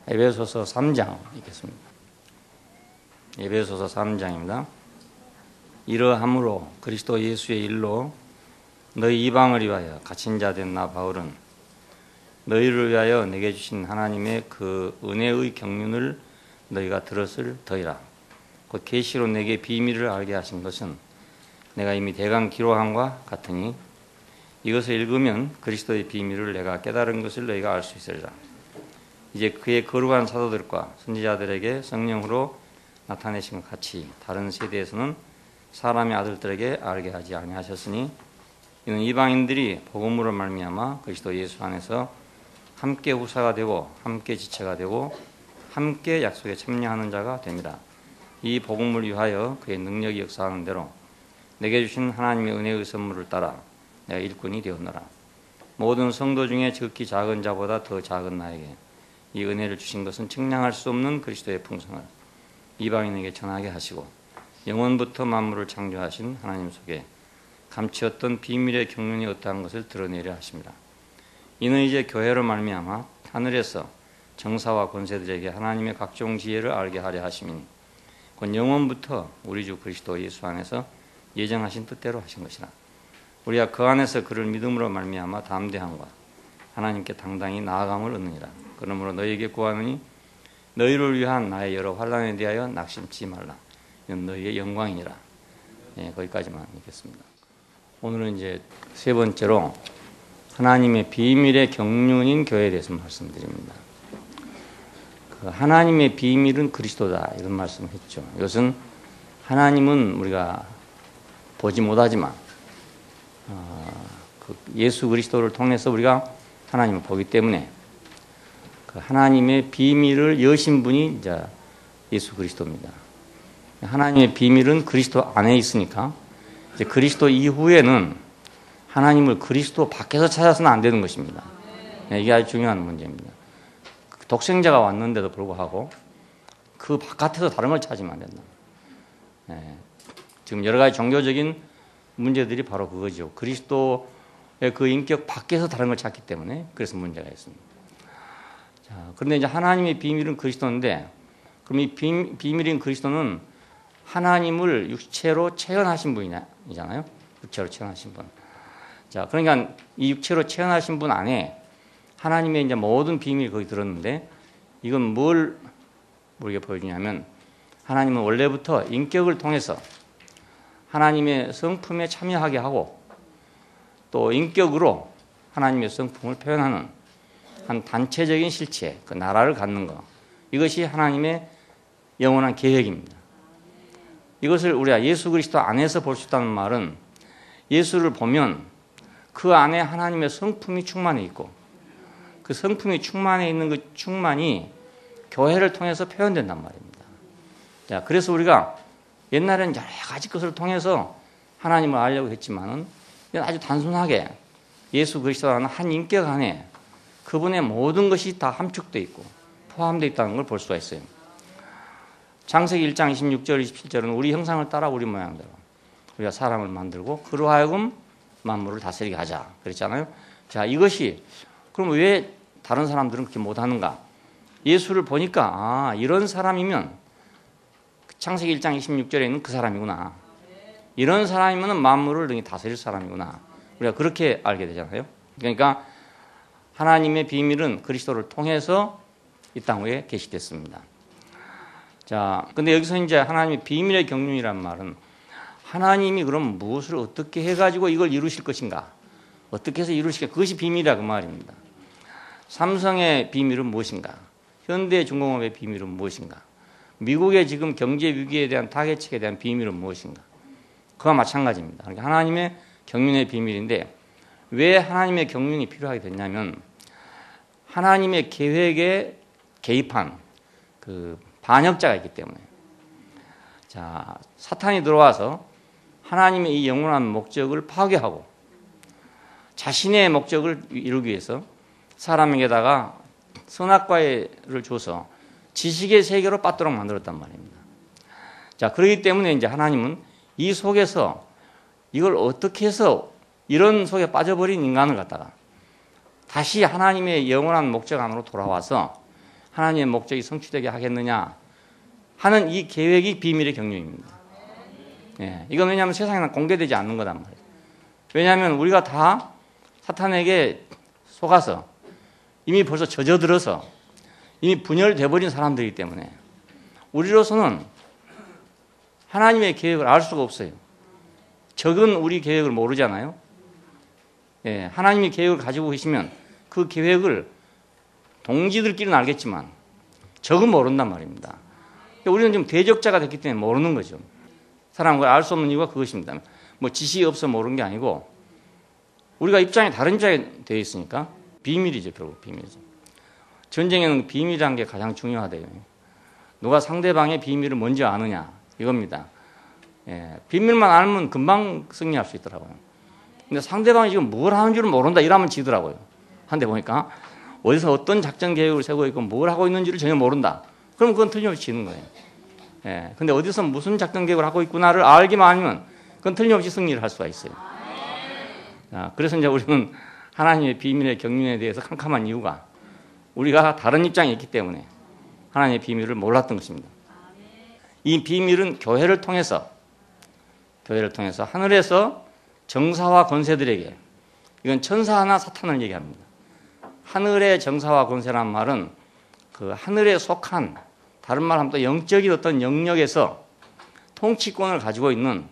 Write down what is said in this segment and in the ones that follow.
에베소서 3장 읽겠습니다. 에베소서 3장입니다. 이러함으로 그리스도 예수의 일로 너희 이방을 위하여 갇힌 자 된 나 바울은 너희를 위하여 내게 주신 하나님의 그 은혜의 경륜을 너희가 들었을 터이라. 곧 계시로 내게 비밀을 알게 하신 것은 내가 이미 대강 기록함과 같으니 이것을 읽으면 그리스도의 비밀을 내가 깨달은 것을 너희가 알 수 있으리라. 이제 그의 거룩한 사도들과 선지자들에게 성령으로 나타내신 것 같이 다른 세대에서는 사람의 아들들에게 알게 하지 아니하셨으니 이는 이방인들이 복음으로 말미암아 그리스도 예수 안에서 함께 후사가 되고 함께 지체가 되고 함께 약속에 참여하는 자가 됩니다. 이 복음을 위하여 그의 능력이 역사하는 대로 내게 주신 하나님의 은혜의 선물을 따라 내가 일꾼이 되었노라. 모든 성도 중에 지극히 작은 자보다 더 작은 나에게 이 은혜를 주신 것은 측량할 수 없는 그리스도의 풍성을 이방인에게 전하게 하시고 영원부터 만물을 창조하신 하나님 속에 감추었던 비밀의 경륜이 어떠한 것을 드러내려 하십니다. 이는 이제 교회로 말미암아 하늘에서 정사와 권세들에게 하나님의 각종 지혜를 알게 하려 하심이니 곧 영원부터 우리 주 그리스도 예수 안에서 예정하신 뜻대로 하신 것이라. 우리가 그 안에서 그를 믿음으로 말미암아 담대함과 하나님께 당당히 나아감을 얻느니라. 그러므로 너희에게 구하노니 너희를 위한 나의 여러 환난에 대하여 낙심치 말라. 이는 너희의 영광이니라. 거기까지만 읽겠습니다. 오늘은 이제 세 번째로 하나님의 비밀의 경륜인 교회에 대해서 말씀드립니다. 그 하나님의 비밀은 그리스도다 이런 말씀을 했죠. 이것은 하나님은 우리가 보지 못하지만 그 예수 그리스도를 통해서 우리가 하나님을 보기 때문에 그 하나님의 비밀을 여신 분이 이제 예수 그리스도입니다. 하나님의 비밀은 그리스도 안에 있으니까 이제 그리스도 이후에는 하나님을 그리스도 밖에서 찾아서는 안 되는 것입니다. 이게 아주 중요한 문제입니다. 독생자가 왔는데도 불구하고 그 바깥에서 다른 걸 찾으면 안 된다. 지금 여러 가지 종교적인 문제들이 바로 그거죠. 그리스도의 그 인격 밖에서 다른 걸 찾기 때문에 그래서 문제가 있습니다. 자, 그런데 이제 하나님의 비밀은 그리스도인데 그럼 이 비밀인 그리스도는 하나님을 육체로 체현하신 분이잖아요. 육체로 체현하신 분. 자, 그러니까 이 육체로 체현하신 분 안에 하나님의 이제 모든 비밀이 거기 들었는데 이건 뭘 우리에게 보여주냐면 하나님은 원래부터 인격을 통해서 하나님의 성품에 참여하게 하고 또 인격으로 하나님의 성품을 표현하는 한 단체적인 실체, 그 나라를 갖는 것. 이것이 하나님의 영원한 계획입니다. 이것을 우리가 예수 그리스도 안에서 볼 수 있다는 말은 예수를 보면 그 안에 하나님의 성품이 충만해 있고 그 성품이 충만해 있는 그 충만이 교회를 통해서 표현된단 말입니다. 자, 그래서 우리가 옛날에는 여러 가지 것을 통해서 하나님을 알려고 했지만은 아주 단순하게 예수 그리스도라는 한 인격 안에 그분의 모든 것이 다 함축되어 있고 포함되어 있다는 걸 볼 수가 있어요. 창세기 1장 26절 27절은 우리 형상을 따라 우리 모양대로 우리가 사람을 만들고 그로 하여금 만물을 다스리게 하자 그랬잖아요. 자, 이것이 그럼 왜 다른 사람들은 그렇게 못하는가? 예수를 보니까 이런 사람이면 창세기 1장 26절에 있는 그 사람이구나. 이런 사람이면 만물을 능히 다스릴 사람이구나. 우리가 그렇게 알게 되잖아요. 그러니까 하나님의 비밀은 그리스도를 통해서 이 땅 위에 계시됐습니다. 자, 근데 여기서 이제 하나님의 비밀의 경륜이란 말은 하나님이 그럼 무엇을 어떻게 해가지고 이걸 이루실 것인가? 어떻게 해서 이루실까? 그것이 비밀이라 그 말입니다. 삼성의 비밀은 무엇인가? 현대중공업의 비밀은 무엇인가? 미국의 지금 경제 위기에 대한 타겟책에 대한 비밀은 무엇인가? 그와 마찬가지입니다. 그러니까 하나님의 경륜의 비밀인데 왜 하나님의 경륜이 필요하게 됐냐면 하나님의 계획에 개입한 그 반역자가 있기 때문에 자, 사탄이 들어와서 하나님의 이 영원한 목적을 파괴하고 자신의 목적을 이루기 위해서 사람에게다가 선악과를 줘서 지식의 세계로 빠뜨려 만들었단 말입니다. 자, 그렇기 때문에 이제 하나님은 이 속에서 이걸 어떻게 해서 이런 속에 빠져버린 인간을 갖다가 다시 하나님의 영원한 목적 안으로 돌아와서 하나님의 목적이 성취되게 하겠느냐 하는 이 계획이 비밀의 경륜입니다. 예, 이건 왜냐하면 세상에는 공개되지 않는 거단 말이에요. 왜냐하면 우리가 다 사탄에게 속아서 이미 벌써 젖어들어서 이미 분열돼 버린 사람들이기 때문에 우리로서는 하나님의 계획을 알 수가 없어요. 적은 우리 계획을 모르잖아요. 예, 하나님의 계획을 가지고 계시면 그 계획을 동지들끼리는 알겠지만 적은 모른단 말입니다. 우리는 지금 대적자가 됐기 때문에 모르는 거죠. 사람과 알 수 없는 이유가 그것입니다. 뭐 지식이 없어 모르는 게 아니고 우리가 입장이 다른 입장이 되어 있으니까 비밀이죠. 결국 비밀이죠. 전쟁에는 비밀이라는 게 가장 중요하대요. 누가 상대방의 비밀을 먼저 아느냐 이겁니다. 예, 비밀만 알면 금방 승리할 수 있더라고요. 근데 상대방이 지금 뭘 하는 줄을 모른다 이러면 지더라고요. 한데 보니까 어디서 어떤 작전 계획을 세우고 있고 뭘 하고 있는지를 전혀 모른다. 그럼 그건 틀림없이 지는 거예요. 예, 근데 어디서 무슨 작전 계획을 하고 있구나를 알기만 하면 그건 틀림없이 승리를 할 수가 있어요. 자, 그래서 이제 우리는 하나님의 비밀의 경륜에 대해서 캄캄한 이유가 우리가 다른 입장에 있기 때문에 하나님의 비밀을 몰랐던 것입니다. 이 비밀은 교회를 통해서 하늘에서 정사와 권세들에게, 이건 천사나 사탄을 얘기합니다. 하늘의 정사와 권세라는 말은 그 하늘에 속한, 다른 말 하면 또 영적인 어떤 영역에서 통치권을 가지고 있는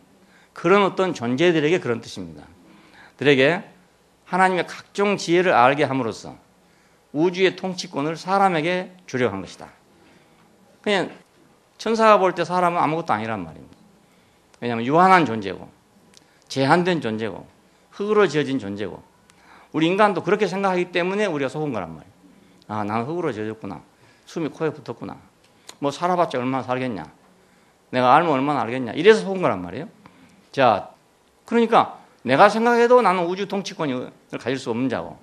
그런 어떤 존재들에게 그런 뜻입니다. 들에게 하나님의 각종 지혜를 알게 함으로써 우주의 통치권을 사람에게 주려고 한 것이다. 그냥 천사가 볼 때 사람은 아무것도 아니란 말입니다. 왜냐하면 유한한 존재고 제한된 존재고 흙으로 지어진 존재고 우리 인간도 그렇게 생각하기 때문에 우리가 속은 거란 말이에요. 아, 나는 흙으로 지어졌구나. 숨이 코에 붙었구나. 뭐 살아봤자 얼마나 살겠냐. 내가 알면 얼마나 알겠냐. 이래서 속은 거란 말이에요. 자, 그러니까 내가 생각해도 나는 우주 통치권을 가질 수 없는 자고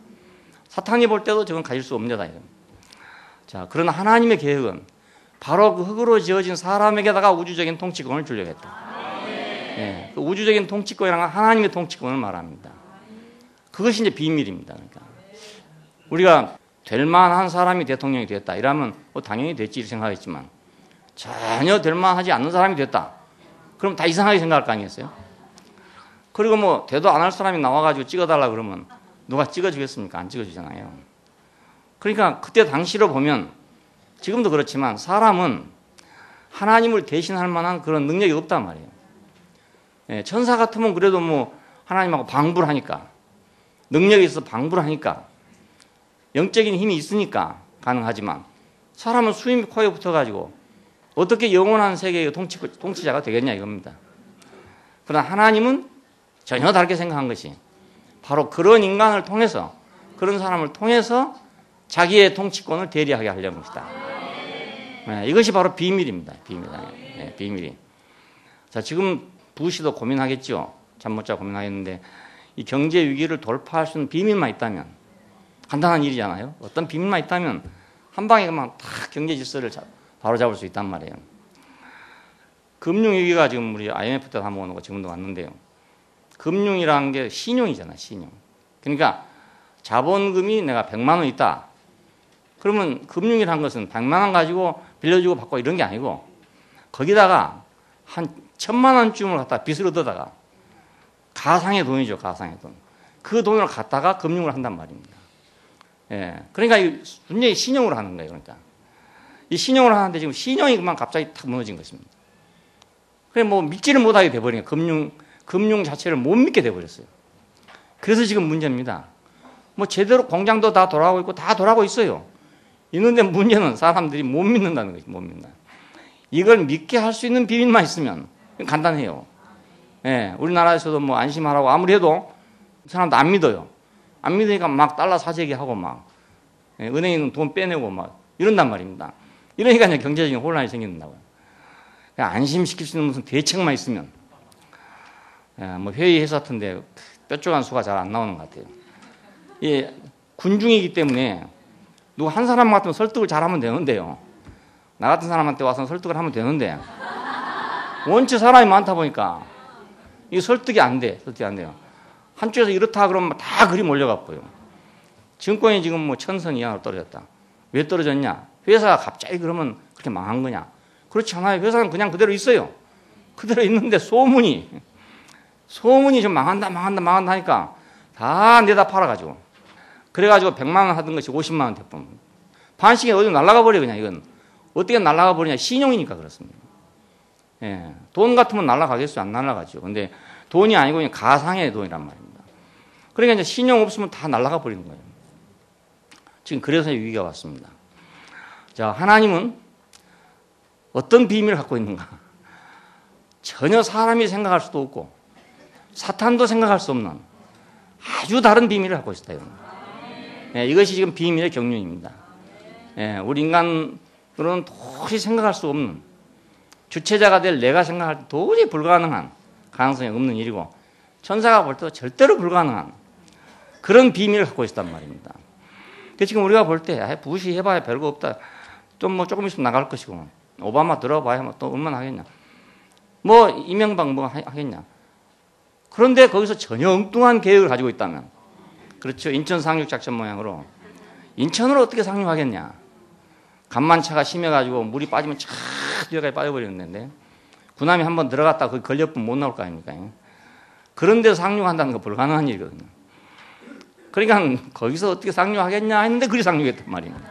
사탄이 볼 때도 저건 가질 수 없는 자다. 자, 그러나 하나님의 계획은 바로 그 흙으로 지어진 사람에게다가 우주적인 통치권을 주려고 했다. 네, 그 우주적인 통치권이란 건 하나님의 통치권을 말합니다. 그것이 이제 비밀입니다. 그러니까 우리가 될 만한 사람이 대통령이 됐다. 이러면 뭐 당연히 됐지 생각했지만 전혀 될 만하지 않는 사람이 됐다. 그럼 다 이상하게 생각할 거 아니겠어요? 그리고 뭐 대도 안 할 사람이 나와가지고 찍어달라 그러면 누가 찍어주겠습니까? 안 찍어주잖아요. 그러니까 그때 당시로 보면 지금도 그렇지만 사람은 하나님을 대신할 만한 그런 능력이 없단 말이에요. 예, 천사 같으면 그래도 뭐 하나님하고 방불 하니까 능력이 있어서 방불 하니까 영적인 힘이 있으니까 가능하지만 사람은 수임이 코에 붙어가지고 어떻게 영원한 세계의 통치자가 되겠냐 이겁니다. 그러나 하나님은 전혀 다르게 생각한 것이 바로 그런 인간을 통해서 그런 사람을 통해서 자기의 통치권을 대리하게 하려는 것이다. 네, 이것이 바로 비밀입니다. 네, 비밀이. 자, 지금 부시도 고민하겠죠. 잠 못 자고 고민하겠는데 이 경제 위기를 돌파할 수 있는 비밀만 있다면 간단한 일이잖아요. 어떤 비밀만 있다면 한 방에 그만 탁 경제 질서를 바로 잡을 수 있단 말이에요. 금융 위기가 지금 우리 IMF 때도 한번 오고 지금도 왔는데요. 금융이라는 게 신용이잖아, 신용. 그러니까 자본금이 내가 100만 원 있다. 그러면 금융이라는 것은 100만 원 가지고 빌려주고 받고 이런 게 아니고 거기다가 한 1000만 원쯤을 갖다 빚을 얻어다가 가상의 돈이죠, 가상의 돈. 그 돈을 갖다가 금융을 한단 말입니다. 예. 그러니까 완전히 신용으로 하는 거예요, 그러니까. 이 신용을 하는데 지금 신용이 그만 갑자기 탁 무너진 것입니다. 그래 뭐 믿지를 못하게 돼버린 거예요. 금융 자체를 못 믿게 돼버렸어요. 그래서 지금 문제입니다. 뭐 제대로 공장도 다 돌아가고 있고 다 돌아가고 있어요. 있는데 문제는 사람들이 못 믿는다는 거죠. 못 믿는다. 이걸 믿게 할 수 있는 비밀만 있으면 간단해요. 예, 우리나라에서도 뭐 안심하라고 아무리 해도 사람도 안 믿어요. 안 믿으니까 막 달러 사재기하고 막 은행에 있는 돈 빼내고 막 이런단 말입니다. 이러니까 이제 경제적인 혼란이 생긴다고요. 안심시킬 수 있는 무슨 대책만 있으면 뭐 회의해서 같은데 뾰족한 수가 잘 안 나오는 것 같아요. 예, 군중이기 때문에 누구 한 사람 같으면 설득을 잘하면 되는데요. 나 같은 사람한테 와서 설득을 하면 되는데 원체 사람이 많다 보니까 이게 설득이 안 돼. 설득이 안 돼요. 한쪽에서 이렇다 그러면 다 그리 몰려갔고요. 증권이 지금 뭐 1000선 이하로 떨어졌다. 왜 떨어졌냐? 회사가 갑자기 그러면 그렇게 망한 거냐? 그렇지 않아요. 회사는 그냥 그대로 있어요. 그대로 있는데 소문이 좀 망한다 하니까 다 내다 팔아가지고. 그래가지고 100만 원 하던 것이 50만 원 됐던. 반씩에 어디 날아가 버려, 그냥 이건. 어떻게 날아가 버리냐? 신용이니까 그렇습니다. 예. 돈 같으면 날아가겠어요? 안 날아가죠. 근데 돈이 아니고 그냥 가상의 돈이란 말입니다. 그러니까 이제 신용 없으면 다 날아가 버리는 거예요. 지금 그래서 위기가 왔습니다. 자, 하나님은 어떤 비밀을 갖고 있는가? 전혀 사람이 생각할 수도 없고 사탄도 생각할 수 없는 아주 다른 비밀을 갖고 있다. 예, 이것이 지금 비밀의 경륜입니다. 예, 우리 인간으로는 도저히 생각할 수 없는 주체자가 될 내가 생각할 때 도저히 불가능한 가능성이 없는 일이고 천사가 볼 때도 절대로 불가능한 그런 비밀을 갖고 있단 말입니다. 지금 우리가 볼 때 부시 해봐야 별거 없다. 좀 뭐 조금 있으면 나갈 것이고 오바마 들어봐야 뭐 또 얼마나 하겠냐. 뭐 이명박 뭐 하겠냐. 그런데 거기서 전혀 엉뚱한 계획을 가지고 있다면 그렇죠. 인천 상륙작전 모양으로 인천으로 어떻게 상륙하겠냐. 간만차가 심해가지고 물이 빠지면 쫙 뒤에까지 빠져버리는데 군함이 한번 들어갔다 거기 걸려보면 못 나올 거 아닙니까. 그런 데서 상륙한다는 거 불가능한 일이거든요. 그러니까 거기서 어떻게 상륙하겠냐 했는데 그리 상륙했단 말입니다.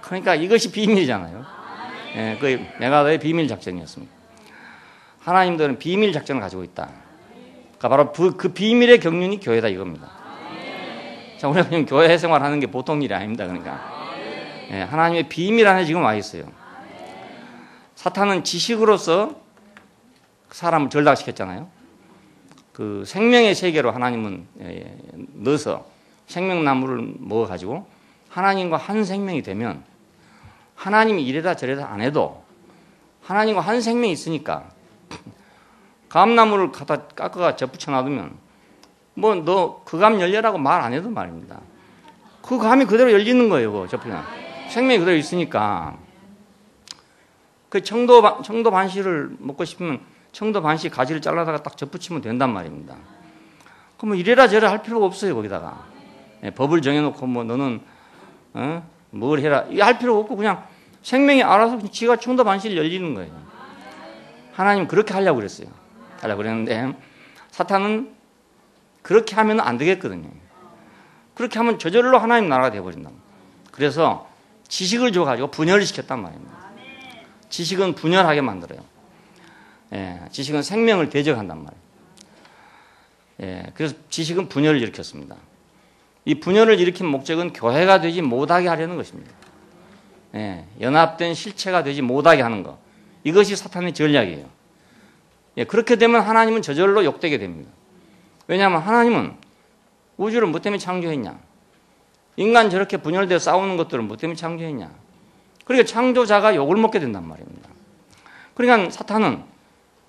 그러니까 이것이 비밀이잖아요. 예, 그 메가더의 비밀 작전이었습니다. 하나님들은 비밀 작전을 가지고 있다. 그러니까 바로 그 비밀의 경륜이 교회다 이겁니다. 자, 우리가 그냥 교회 생활하는 게 보통 일이 아닙니다. 그러니까 예, 하나님의 비밀 안에 지금 와 있어요. 사탄은 지식으로서 사람을 전락시켰잖아요. 그 생명의 세계로 하나님은 넣어서 생명나무를 먹어가지고 하나님과 한 생명이 되면 하나님이 이래다 저래다 안 해도 하나님과 한 생명이 있으니까 감나무를 갖다 깎아가 접붙여 놔두면 뭐 너 그 감 열려라고 말 안 해도 말입니다. 그 감이 그대로 열리는 거예요. 그거 접붙여 생명이 그대로 있으니까. 그 청도 반씨를 먹고 싶으면 청도 반씨 가지를 잘라다가 딱 접붙이면 된단 말입니다. 그럼 뭐 이래라 저래라 할 필요가 없어요. 거기다가 법을 정해놓고 뭐 너는 뭘 해라 이거 할 필요가 없고 그냥 생명이 알아서 지가 청도 반씨를 열리는 거예요. 하나님 그렇게 하려고 그랬어요. 하려고 그랬는데 사탄은 그렇게 하면 안 되겠거든요. 그렇게 하면 저절로 하나님 나라가 되어버린다. 그래서 지식을 줘가지고 분열을 시켰단 말입니다. 지식은 분열하게 만들어요. 예, 지식은 생명을 대적한단 말이에요. 예, 그래서 지식은 분열을 일으켰습니다. 이 분열을 일으킨 목적은 교회가 되지 못하게 하려는 것입니다. 예, 연합된 실체가 되지 못하게 하는 것. 이것이 사탄의 전략이에요. 예, 그렇게 되면 하나님은 저절로 욕되게 됩니다. 왜냐하면 하나님은 우주를 뭐 때문에 창조했냐? 인간 저렇게 분열되어 싸우는 것들을 뭐 때문에 창조했냐? 그러니까 창조자가 욕을 먹게 된단 말입니다. 그러니까 사탄은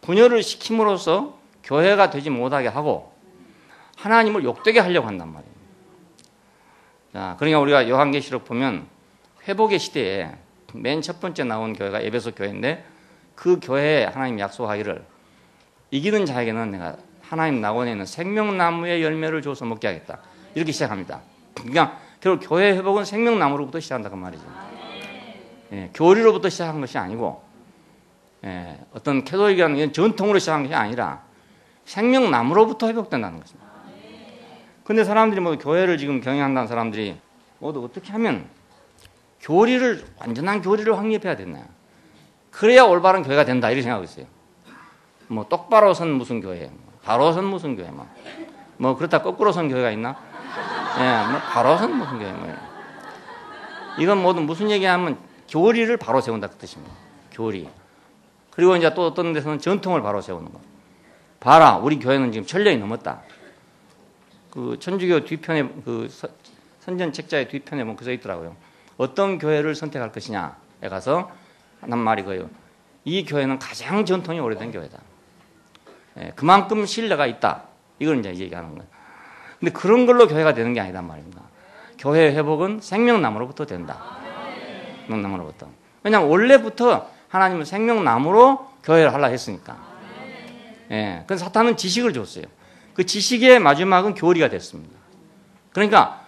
분열을 시킴으로써 교회가 되지 못하게 하고 하나님을 욕되게 하려고 한단 말이에요. 자, 그러니까 우리가 요한계시록 보면 회복의 시대에 맨 첫 번째 나온 교회가 에베소 교회인데 그 교회에 하나님 약속하기를 이기는 자에게는 내가 하나님 낙원에 있는 생명나무의 열매를 줘서 먹게 하겠다. 이렇게 시작합니다. 그러니까 결국 교회 회복은 생명나무로부터 시작한다 그 말이죠. 예, 교리로부터 시작한 것이 아니고 예, 어떤 캐톨릭이라는 전통으로 시작한 것이 아니라 생명나무로부터 회복된다는 것입니다. 그런데 사람들이 모두 교회를 지금 경영한다는 사람들이 모두 어떻게 하면 교리를 완전한 교리를 확립해야 되나? 그래야 올바른 교회가 된다 이렇게 생각하고 있어요. 뭐 똑바로 선 무슨 교회, 바로 선 무슨 교회, 뭐 그렇다 거꾸로 선 교회가 있나? 예, 뭐 바로 선 무슨 교회, 뭐 이건 모두 무슨 얘기하면 교리를 바로 세운다 그 뜻입니다. 교리. 그리고 이제 또 어떤 데서는 전통을 바로 세우는 거. 봐라, 우리 교회는 지금 천년이 넘었다. 그 천주교 뒤편에 그 선전 책자의 뒤편에 뭐 써 있더라고요. 어떤 교회를 선택할 것이냐에 가서 한 말이 거예요. 이 교회는 가장 전통이 오래된 교회다. 예, 그만큼 신뢰가 있다. 이걸 이제 얘기하는 거예요. 근데 그런 걸로 교회가 되는 게 아니단 말입니다. 교회 회복은 생명나무로부터 된다. 생명나무로부터. 왜냐하면 원래부터 하나님은 생명나무로 교회를 하려 했으니까. 예, 그래서 사탄은 지식을 줬어요. 그 지식의 마지막은 교리가 됐습니다. 그러니까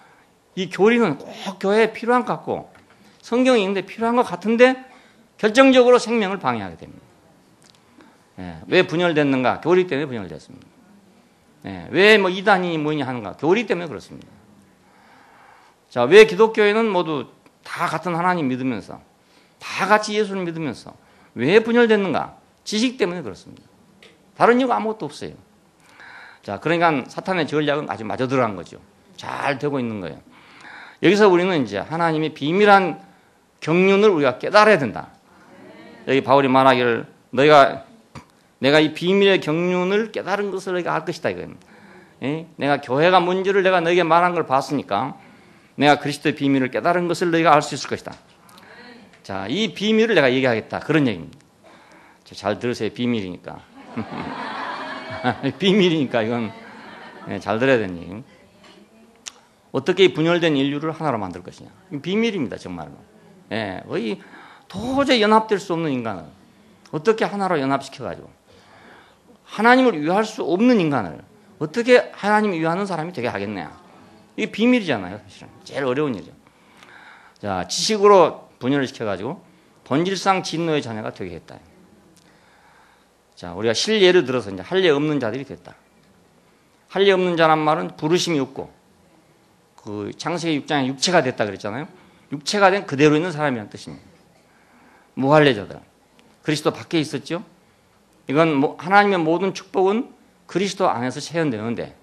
이 교리는 꼭 교회에 필요한 것 같고 성경이 있는데 필요한 것 같은데 결정적으로 생명을 방해하게 됩니다. 예, 왜 분열됐는가? 교리 때문에 분열됐습니다. 예, 왜 뭐 이단이 뭐냐 하는가? 교리 때문에 그렇습니다. 자, 왜 기독교회는 모두 다 같은 하나님 믿으면서 다 같이 예수를 믿으면서 왜 분열됐는가? 지식 때문에 그렇습니다. 다른 이유가 아무것도 없어요. 자, 그러니까 사탄의 전략은 아주 맞아 들어간 거죠. 잘 되고 있는 거예요. 여기서 우리는 이제 하나님의 비밀한 경륜을 우리가 깨달아야 된다. 여기 바울이 말하기를 내가 이 비밀의 경륜을 깨달은 것을 너희가 알 것이다 이거예요. 예? 내가 교회가 뭔지를 내가 너에게 말한 걸 봤으니까 내가 그리스도의 비밀을 깨달은 것을 너희가 알 수 있을 것이다. 자, 이 비밀을 내가 얘기하겠다. 그런 얘기입니다. 잘 들으세요. 비밀이니까. 비밀이니까 이건 잘 들어야 되는 얘기입니다. 어떻게 분열된 인류를 하나로 만들 것이냐. 비밀입니다. 정말로. 예, 거의 도저히 연합될 수 없는 인간을 어떻게 하나로 연합시켜가지고 하나님을 위할 수 없는 인간을 어떻게 하나님을 위하는 사람이 되게 하겠냐. 이게 비밀이잖아요. 사실은. 제일 어려운 일이죠. 자, 지식으로 분열을 시켜가지고 본질상 진노의 자녀가 되게 했다. 자, 우리가 실예를 들어서 이제 할례 없는 자들이 됐다. 할례 없는 자란 말은 부르심이 없고 그 창세기 6장에 육체가 됐다 그랬잖아요. 육체가 된 그대로 있는 사람이라는 뜻입니다. 무할례자들. 그리스도 밖에 있었죠. 이건 하나님의 모든 축복은 그리스도 안에서 체현되는데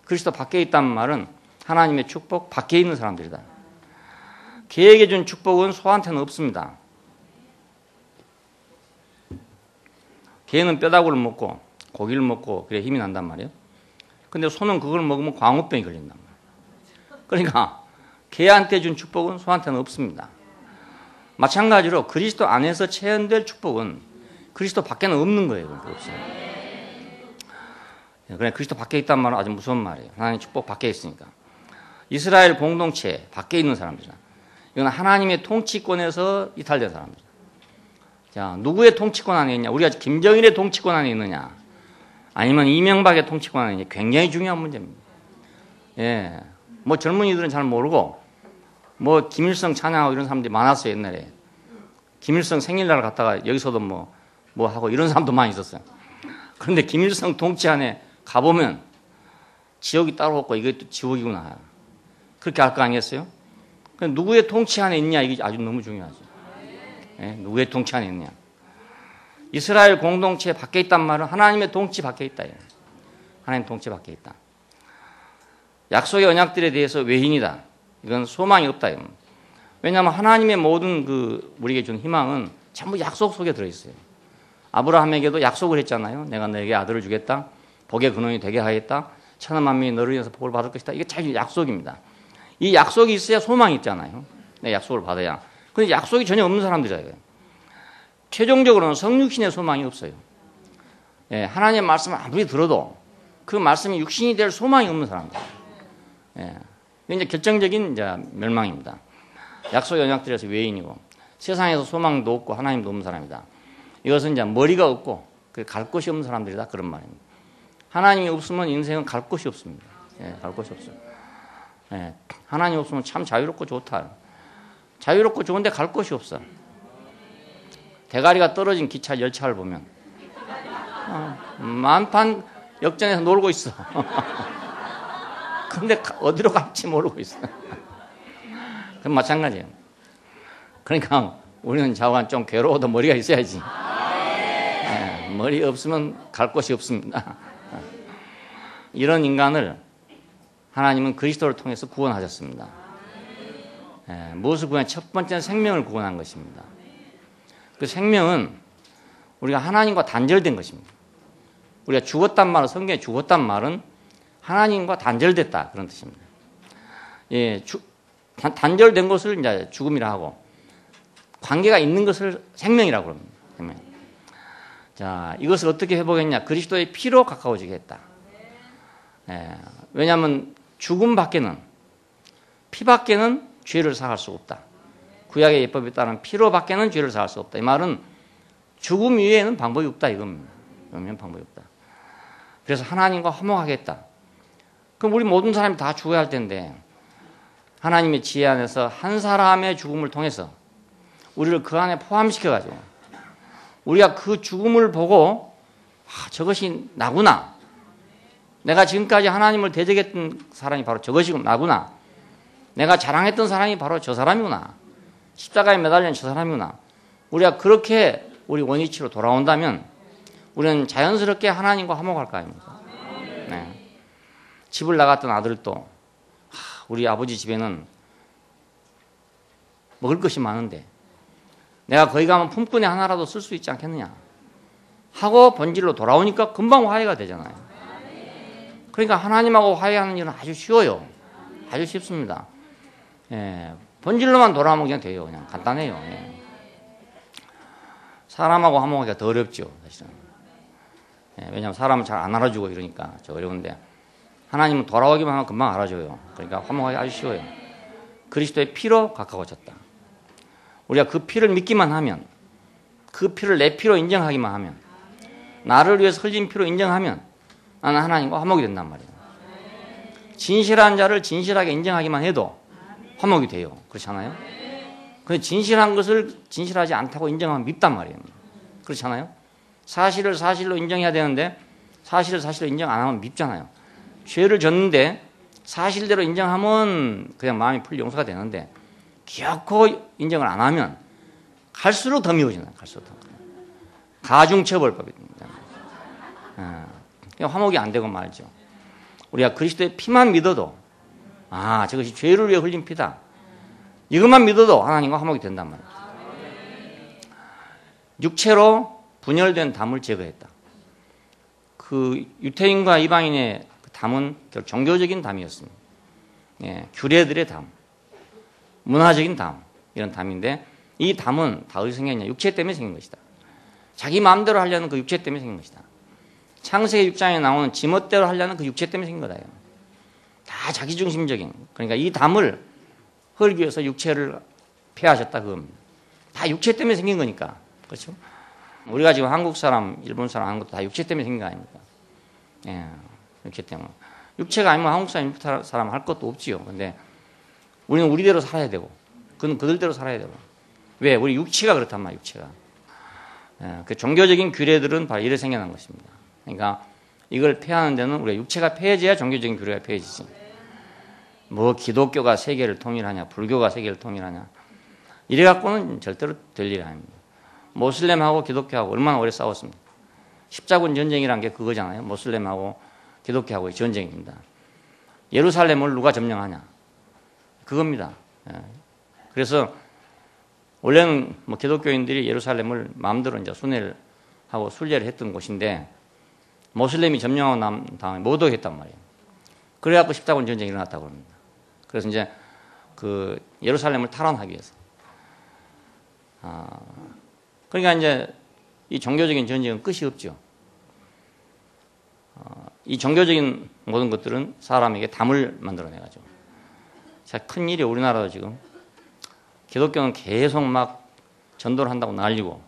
그리스도 밖에 있다는 말은 하나님의 축복 밖에 있는 사람들이다. 개에게 준 축복은 소한테는 없습니다. 개는 뼈다구를 먹고 고기를 먹고 그래 힘이 난단 말이에요. 근데 소는 그걸 먹으면 광우병이 걸린단 말이에요. 그러니까 개한테 준 축복은 소한테는 없습니다. 마찬가지로 그리스도 안에서 체현될 축복은 그리스도 밖에는 없는 거예요. 없어요. 그래 그리스도 밖에 있단 말은 아주 무서운 말이에요. 하나님의 축복 밖에 있으니까. 이스라엘 공동체 밖에 있는 사람들이다. 이건 하나님의 통치권에서 이탈된 사람들이다. 자, 누구의 통치권 안에 있냐? 우리가 김정일의 통치권 안에 있느냐? 아니면 이명박의 통치권 안에 있느냐? 굉장히 중요한 문제입니다. 예, 뭐 젊은이들은 잘 모르고 뭐 김일성 찬양하고 이런 사람들이 많았어요. 옛날에 김일성 생일날 갔다가 여기서도 뭐 하고 이런 사람도 많이 있었어요. 그런데 김일성 통치 안에 가보면 지옥이 따로 없고 이게 또 지옥이구나 그렇게 할 거 아니겠어요? 누구의 통치 안에 있냐 이게 아주 너무 중요하죠. 예, 누구의 통치 안에 있냐. 이스라엘 공동체 밖에 있단 말은 하나님의 통치 밖에 있다. 하나님 통치 밖에 있다. 약속의 언약들에 대해서 외인이다. 이건 소망이 없다. 왜냐하면 하나님의 모든 우리에게 준 희망은 전부 약속 속에 들어있어요. 아브라함에게도 약속을 했잖아요. 내가 너에게 아들을 주겠다. 복의 근원이 되게 하겠다. 천하 만민이 너를 위해서 복을 받을 것이다. 이게 잘 약속입니다. 이 약속이 있어야 소망이 있잖아요. 내 약속을 받아야. 그런데 약속이 전혀 없는 사람들이에요. 최종적으로는 성육신의 소망이 없어요. 예, 하나님의 말씀을 아무리 들어도 그 말씀이 육신이 될 소망이 없는 사람들. 예, 이제 결정적인 이제 멸망입니다. 약속의 언약들에서 외인이고 세상에서 소망도 없고 하나님도 없는 사람이다. 이것은 이제 머리가 없고 갈 곳이 없는 사람들이다 그런 말입니다. 하나님이 없으면 인생은 갈 곳이 없습니다. 예, 갈 곳이 없어요. 예, 하나님 없으면 참 자유롭고 좋다. 자유롭고 좋은데 갈 곳이 없어. 대가리가 떨어진 기차 열차를 보면 만판 역전해서 놀고 있어. 근데 어디로 갈지 모르고 있어. 그럼 마찬가지예요. 그러니까 우리는 자관 좀 괴로워도 머리가 있어야지. 예, 머리 없으면 갈 곳이 없습니다. 이런 인간을 하나님은 그리스도를 통해서 구원하셨습니다. 예, 무엇을 구원? 첫 번째는 생명을 구원한 것입니다. 그 생명은 우리가 하나님과 단절된 것입니다. 우리가 죽었단 말은 성경에 죽었단 말은 하나님과 단절됐다 그런 뜻입니다. 예, 단절된 것을 이제 죽음이라 하고 관계가 있는 것을 생명이라고 합니다. 생명. 자, 이것을 어떻게 회복했냐? 그리스도의 피로 가까워지게 했다. 예, 왜냐하면 죽음 밖에는 피 밖에는 죄를 사할 수 없다. 구약의 예법에 따른 피로 밖에는 죄를 사할 수 없다. 이 말은 죽음 이외에는 방법이 없다 이겁니다. 그러면 방법이 없다. 그래서 하나님과 화목하게 했다. 그럼 우리 모든 사람이 다 죽어야 할 텐데 하나님의 지혜 안에서 한 사람의 죽음을 통해서 우리를 그 안에 포함시켜가지고 우리가 그 죽음을 보고 저것이 나구나. 내가 지금까지 하나님을 대적했던 사람이 바로 저것이 나구나. 내가 자랑했던 사람이 바로 저 사람이구나. 십자가에 매달린 저 사람이구나. 우리가 그렇게 우리 원위치로 돌아온다면 우리는 자연스럽게 하나님과 화목할 거 아닙니까? 네. 집을 나갔던 아들도 우리 아버지 집에는 먹을 것이 많은데 내가 거기 가면 품꾼에 하나라도 쓸 수 있지 않겠느냐 하고 본질로 돌아오니까 금방 화해가 되잖아요. 그러니까 하나님하고 화해하는 일은 아주 쉬워요. 아주 쉽습니다. 예, 본질로만 돌아오면 그냥 돼요. 그냥 간단해요. 예. 사람하고 화목하기가 더 어렵죠, 사실은. 예, 왜냐하면 사람은 잘 안 알아주고 이러니까 어려운데 하나님은 돌아오기만 하면 금방 알아줘요. 그러니까 화목하기 아주 쉬워요. 그리스도의 피로 가까워졌다. 우리가 그 피를 믿기만 하면, 그 피를 내 피로 인정하기만 하면, 나를 위해서 흘린 피로 인정하면 나는 하나님과 화목이 된단 말이에요. 진실한 자를 진실하게 인정하기만 해도 화목이 돼요. 그렇지 않아요? 근데 진실한 것을 진실하지 않다고 인정하면 밉단 말이에요. 그렇지 않아요? 사실을 사실로 인정해야 되는데 사실을 사실로 인정 안 하면 밉잖아요. 죄를 졌는데 사실대로 인정하면 그냥 마음이 풀리 용서가 되는데 기어코 인정을 안 하면 갈수록 더 미워지나요? 갈수록 더. 가중처벌법입니다. 화목이 안 되고 말죠. 우리가 그리스도의 피만 믿어도 저것이 죄를 위해 흘린 피다. 이것만 믿어도 하나님과 화목이 된단 말이에요. 육체로 분열된 담을 제거했다. 그 유태인과 이방인의 그 담은 결국 종교적인 담이었습니다. 예, 규례들의 담, 문화적인 담, 이런 담인데 이 담은 다 어디서 생겼냐? 육체 때문에 생긴 것이다. 자기 마음대로 하려는 그 육체 때문에 생긴 것이다. 창세기 6장에 나오는 지멋대로 하려는 그 육체 때문에 생긴 거다. 다 자기중심적인. 그러니까 이 담을 헐기 위해서 육체를 폐하셨다 그겁니다. 다 육체 때문에 생긴 거니까. 그렇죠? 우리가 지금 한국 사람, 일본 사람 하는 것도 다 육체 때문에 생긴 거 아닙니까? 예, 육체 때문에. 육체가 아니면 한국 사람, 일본 사람 할 것도 없지요. 근데 우리는 우리대로 살아야 되고, 그는 그들대로 살아야 되고. 왜? 우리 육체가 그렇단 말이에요, 육체가. 예, 그 종교적인 규례들은 바로 이래 생겨난 것입니다. 그러니까 이걸 폐하는 데는 우리가 육체가 폐해져야 종교적인 규례가 폐해지지. 뭐 기독교가 세계를 통일하냐, 불교가 세계를 통일하냐. 이래 갖고는 절대로 될 일이 아닙니다. 모슬렘하고 기독교하고 얼마나 오래 싸웠습니까? 십자군 전쟁이란 게 그거잖아요. 모슬렘하고 기독교하고의 전쟁입니다. 예루살렘을 누가 점령하냐. 그겁니다. 그래서 원래는 뭐 기독교인들이 예루살렘을 마음대로 이제 순회를 하고 순례를 했던 곳인데 모슬렘이 점령하고 난 다음에 못 오게 했단 말이에요. 그래갖고 십자군 전쟁이 일어났다고 합니다. 그래서 이제 그 예루살렘을 탈환하기 위해서. 그러니까 이제 이 종교적인 전쟁은 끝이 없죠. 이 종교적인 모든 것들은 사람에게 담을 만들어내가지고. 자, 큰일이 우리나라도 지금 기독교는 계속 막 전도를 한다고 난리고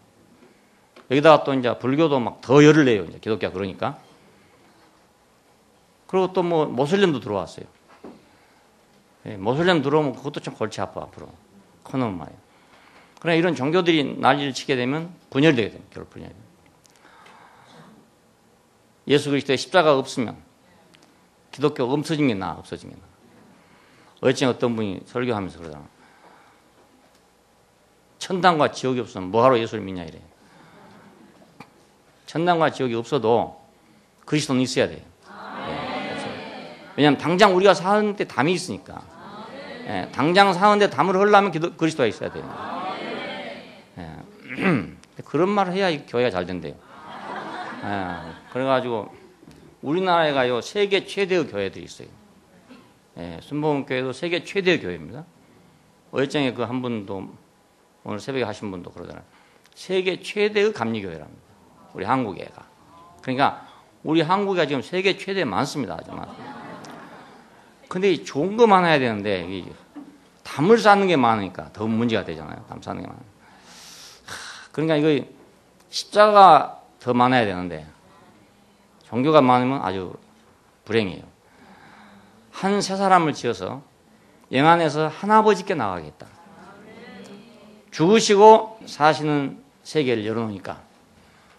여기다가 또 이제 불교도 막 더 열을 내요. 이제 기독교가 그러니까. 그리고 또 뭐 모슬렘도 들어왔어요. 예, 모슬렘 들어오면 그것도 좀 골치 아파 앞으로. 커놓은 말이에요. 그러나 이런 종교들이 난리를 치게 되면 분열되게 됩니다. 결국 분열이. 예수 그리스도의 십자가가 없으면 기독교가 없어지는 게 나아, 없어지는 게 나아. 어쨌든 어떤 분이 설교하면서 그러잖아. 천당과 지옥이 없으면 뭐하러 예수를 믿냐 이래. 천당과 지옥이 없어도 그리스도는 있어야 돼요. 네, 왜냐하면 당장 우리가 사는데 담이 있으니까. 네, 당장 사는데 담을 하려면 그리스도가 있어야 돼요. 네, 그런 말을 해야 교회가 잘 된대요. 네, 그래가지고 우리나라에가요 세계 최대의 교회들이 있어요. 네, 순복음교회도 세계 최대의 교회입니다. 어일장에 그 한 분도 오늘 새벽에 하신 분도 그러잖아요. 세계 최대의 감리교회랍니다. 우리 한국애가. 그러니까 우리 한국이 지금 세계 최대에 많습니다. 아주 많습니다. 근데 좋은 거 많아야 되는데 담을 쌓는 게 많으니까 더 문제가 되잖아요. 담 쌓는 게 많아요. 그러니까 이거 십자가 더 많아야 되는데 종교가 많으면 아주 불행이에요. 한 세 사람을 지어서 영안에서 하나아버지께 나가겠다. 죽으시고 사시는 세계를 열어놓으니까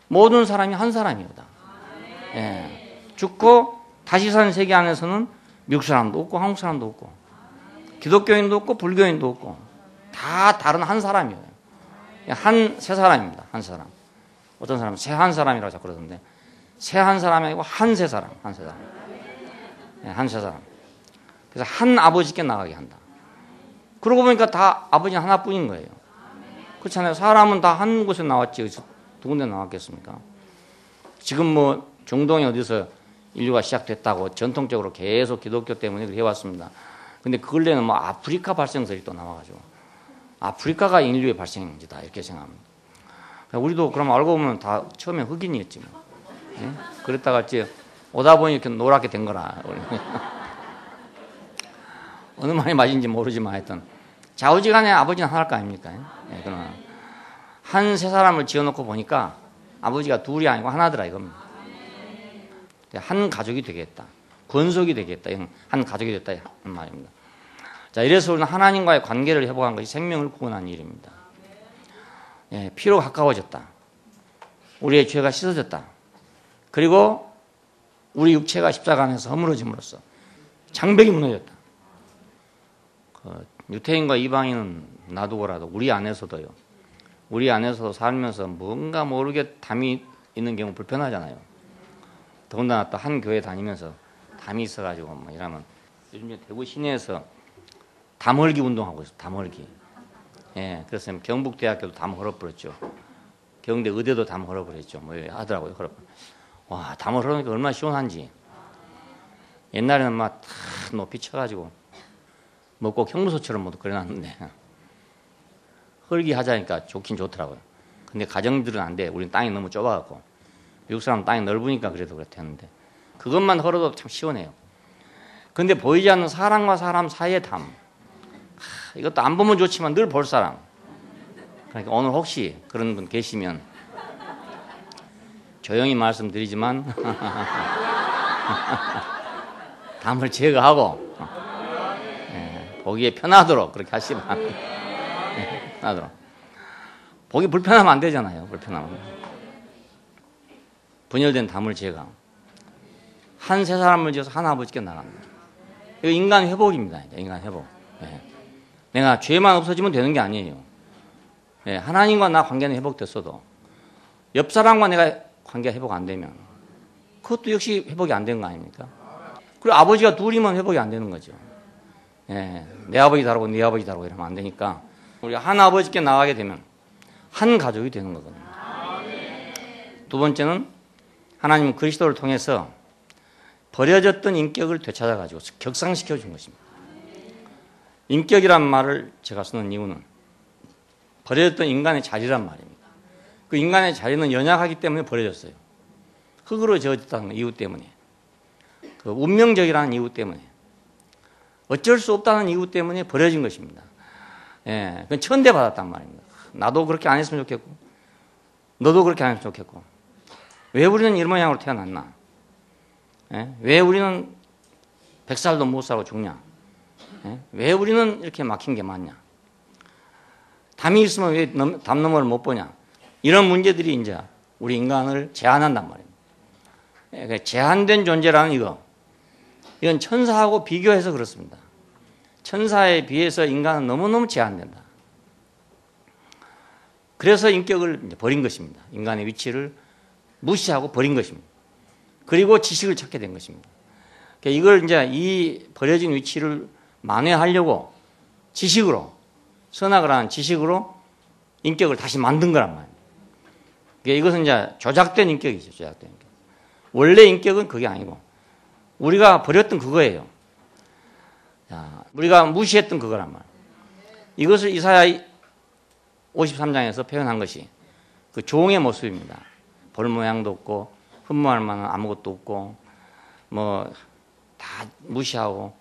모든 사람이 한 사람이다. 예. 죽고 다시 사는 세계 안에서는 미국 사람도 없고 한국 사람도 없고 기독교인도 없고 불교인도 없고 다 다른 한 사람이에요. 세 사람입니다. 한 사람. 어떤 사람은 새 한 사람이라고 자꾸 그러던데 새 한 사람이 아니고 한 세 사람. 한 세 사람. 예, 한 세 사람. 그래서 한 아버지께 나가게 한다. 그러고 보니까 다 아버지 하나뿐인 거예요. 그렇잖아요. 사람은 다 한 곳에 나왔지. 두 군데 나왔겠습니까? 지금 뭐 중동에 어디서 인류가 시작됐다고 전통적으로 계속 기독교 때문에 그렇게 해왔습니다. 근데 그걸로는 뭐 아프리카 발생설이 또 나와가지고 아프리카가 인류의 발생지다 이렇게 생각합니다. 우리도 그럼 알고 보면 다 처음에 흑인이었지 뭐. 예? 그랬다가 이제 오다 보니 이렇게 노랗게 된 거라. 어느 말이 맞은지 모르지만 하여튼 좌우지간에 아버지는 하나일 거 아닙니까? 예, 그러나 한 세 사람을 지어놓고 보니까 아버지가 둘이 아니고 하나더라 이겁니다. 한 가족이 되겠다. 권속이 되겠다. 한 가족이 됐다 하는 말입니다. 자, 이래서 우리는 하나님과의 관계를 회복한 것이 생명을 구원한 일입니다. 예, 피로 가까워졌다. 우리의 죄가 씻어졌다. 그리고 우리 육체가 십자가 안에서 허물어짐으로써 장벽이 무너졌다. 유태인과 이방인은 놔두고라도 우리 안에서도요. 우리 안에서 살면서 뭔가 모르게 담이 있는 경우 불편하잖아요. 더군다나 또 한 교회 다니면서 담이 있어가지고 뭐 이러면 요즘에 대구 시내에서 담헐기 운동하고 있어요. 담헐기. 예, 그래서 경북대학교도 담 헐어버렸죠. 경대 의대도 담 헐어버렸죠. 뭐 하더라고요. 와, 담을 헐으니까 얼마나 시원한지. 옛날에는 막 다 높이 쳐가지고 뭐 꼭 형무소처럼 뭐 그래놨는데 헐기 하자니까 좋긴 좋더라고요. 근데 가정들은 안 돼. 우린 땅이 너무 좁아갖고 미국 사람 땅이 넓으니까 그래도 그렇다는데 그것만 헐어도 참 시원해요. 근데 보이지 않는 사람과 사람 사이의 담, 이것도 안 보면 좋지만 늘 볼 사람. 그러니까 오늘 혹시 그런 분 계시면 조용히 말씀드리지만 담을 제거하고 보기에 편하도록 그렇게 하시면 편하도록. 보기 불편하면 안 되잖아요. 불편하면. 분열된 담을 제거. 한 세 사람을 지어서 하나 아버지께 나갑니다. 이거 인간 회복입니다. 인간 회복. 예. 내가 죄만 없어지면 되는 게 아니에요. 예. 하나님과 나 관계는 회복됐어도 옆 사람과 내가 관계가 회복 안 되면 그것도 역시 회복이 안 되는 거 아닙니까? 그리고 아버지가 둘이면 회복이 안 되는 거죠. 예. 내 아버지 다르고 네 아버지 다르고 이러면 안 되니까 우리가 한 아버지께 나가게 되면 한 가족이 되는 거거든요. 두 번째는 하나님은 그리스도를 통해서 버려졌던 인격을 되찾아가지고 격상시켜 준 것입니다. 인격이란 말을 제가 쓰는 이유는 버려졌던 인간의 자리란 말입니다. 그 인간의 자리는 연약하기 때문에 버려졌어요. 흙으로 지어졌다는 이유 때문에, 그 운명적이라는 이유 때문에, 어쩔 수 없다는 이유 때문에 버려진 것입니다. 예, 그건 천대받았단 말입니다. 나도 그렇게 안 했으면 좋겠고 너도 그렇게 안 했으면 좋겠고 왜 우리는 이런 모양으로 태어났나? 예? 왜 우리는 100살도 못 살고 죽냐? 예? 왜 우리는 이렇게 막힌 게 많냐? 담이 있으면 왜 담 너머를 못 보냐? 이런 문제들이 이제 우리 인간을 제한한단 말입니다. 예, 제한된 존재라는 이건 천사하고 비교해서 그렇습니다. 천사에 비해서 인간은 너무너무 제한된다. 그래서 인격을 이제 버린 것입니다. 인간의 위치를 무시하고 버린 것입니다. 그리고 지식을 찾게 된 것입니다. 그러니까 이걸 이제 이 버려진 위치를 만회하려고 지식으로, 선악을 하는 지식으로 인격을 다시 만든 거란 말입니다. 그러니까 이것은 이제 조작된 인격이죠. 조작된 인격. 원래 인격은 그게 아니고 우리가 버렸던 그거예요. 우리가 무시했던 그거란 말이에요. 이것을 이사야 53장에서 표현한 것이 그 종의 모습입니다. 볼 모양도 없고 흠모할 만한 아무것도 없고 뭐 다 무시하고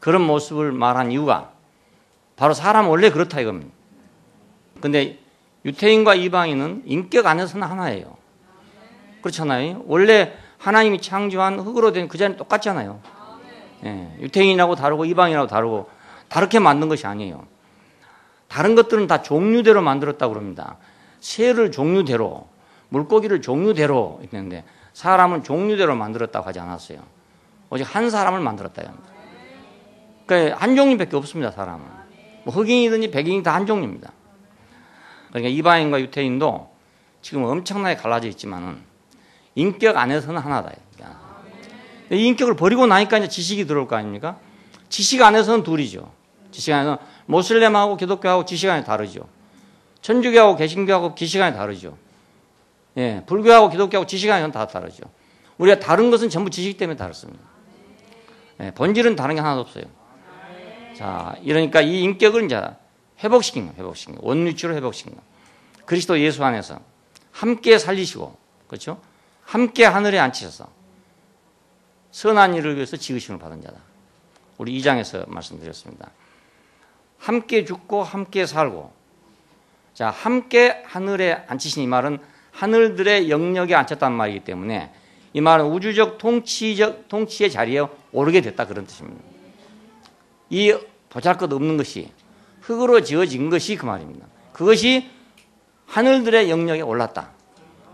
그런 모습을 말한 이유가 바로 사람 원래 그렇다 이겁니다. 근데 유태인과 이방인은 인격 안에서는 하나예요. 그렇잖아요. 원래 하나님이 창조한 흙으로 된 그 자리는 똑같잖아요. 예, 유태인이라고 다르고 이방인이라고 다르고 다르게 만든 것이 아니에요. 다른 것들은 다 종류대로 만들었다고 그럽니다. 새를 종류대로, 물고기를 종류대로 있는데 사람은 종류대로 만들었다고 하지 않았어요. 오직 한 사람을 만들었다고 합니다. 그러니까 한 종류밖에 없습니다. 사람은. 뭐 흑인이든지 백인이 다 한 종류입니다. 그러니까 이방인과 유태인도 지금 엄청나게 갈라져 있지만은 인격 안에서는 하나다. 이 인격을 버리고 나니까 이제 지식이 들어올 거 아닙니까? 지식 안에서는 둘이죠. 지식 안에서는 모슬렘하고 기독교하고 지식안이 다르죠. 천주교하고 개신교하고 지식안이 다르죠. 예, 불교하고 기독교하고 지식안이 다 다르죠. 우리가 다른 것은 전부 지식 때문에 다릅니다. 예, 본질은 다른 게 하나도 없어요. 자, 이러니까 이 인격을 이제 회복시킨 거예요. 원위치로 회복시킨 거예요. 그리스도 예수 안에서 함께 살리시고, 그렇죠? 함께 하늘에 앉히셔서 선한 일을 위해서 지으심을 받은 자다. 우리 2장에서 말씀드렸습니다. 함께 죽고 함께 살고, 자, 함께 하늘에 앉히신 이 말은 하늘들의 영역에 앉혔단 말이기 때문에 이 말은 우주적 통치의 자리에 오르게 됐다 그런 뜻입니다. 이 보잘것없는 것이 흙으로 지어진 것이 그 말입니다. 그것이 하늘들의 영역에 올랐다.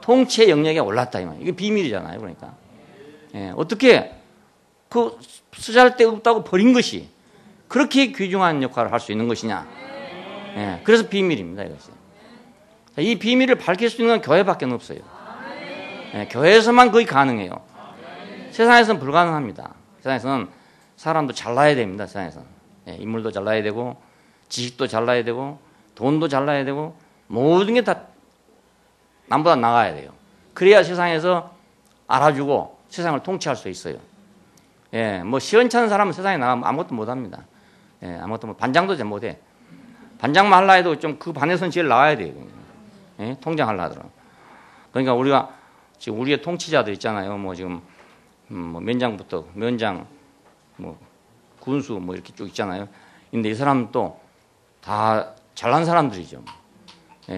통치의 영역에 올랐다 이 말. 이게 비밀이잖아요. 그러니까 어떻게 그 쓰잘데없다고 버린 것이 그렇게 귀중한 역할을 할 수 있는 것이냐. 그래서 비밀입니다. 이것이. 이 비밀을 밝힐 수 있는 건 교회밖에 없어요. 교회에서만 거의 가능해요. 세상에서는 불가능합니다. 세상에서는 사람도 잘나야 됩니다. 세상에서는. 인물도 잘나야 되고 지식도 잘나야 되고 돈도 잘나야 되고 모든 게 다 남보다 나가야 돼요. 그래야 세상에서 알아주고 세상을 통치할 수 있어요. 뭐 시원찮은 사람은 세상에 나가면 아무것도 못합니다. 아무것도 반장도 잘 못해. 반장만 하려 해도 좀 그 반에서는 제일 나와야 돼요. 통장하려 하더라고. 그러니까 우리가 지금 우리의 통치자들 있잖아요. 뭐 지금 뭐 면장부터 면장, 뭐 군수 뭐 이렇게 쭉 있잖아요. 근데 이 사람도 다 잘난 사람들이죠.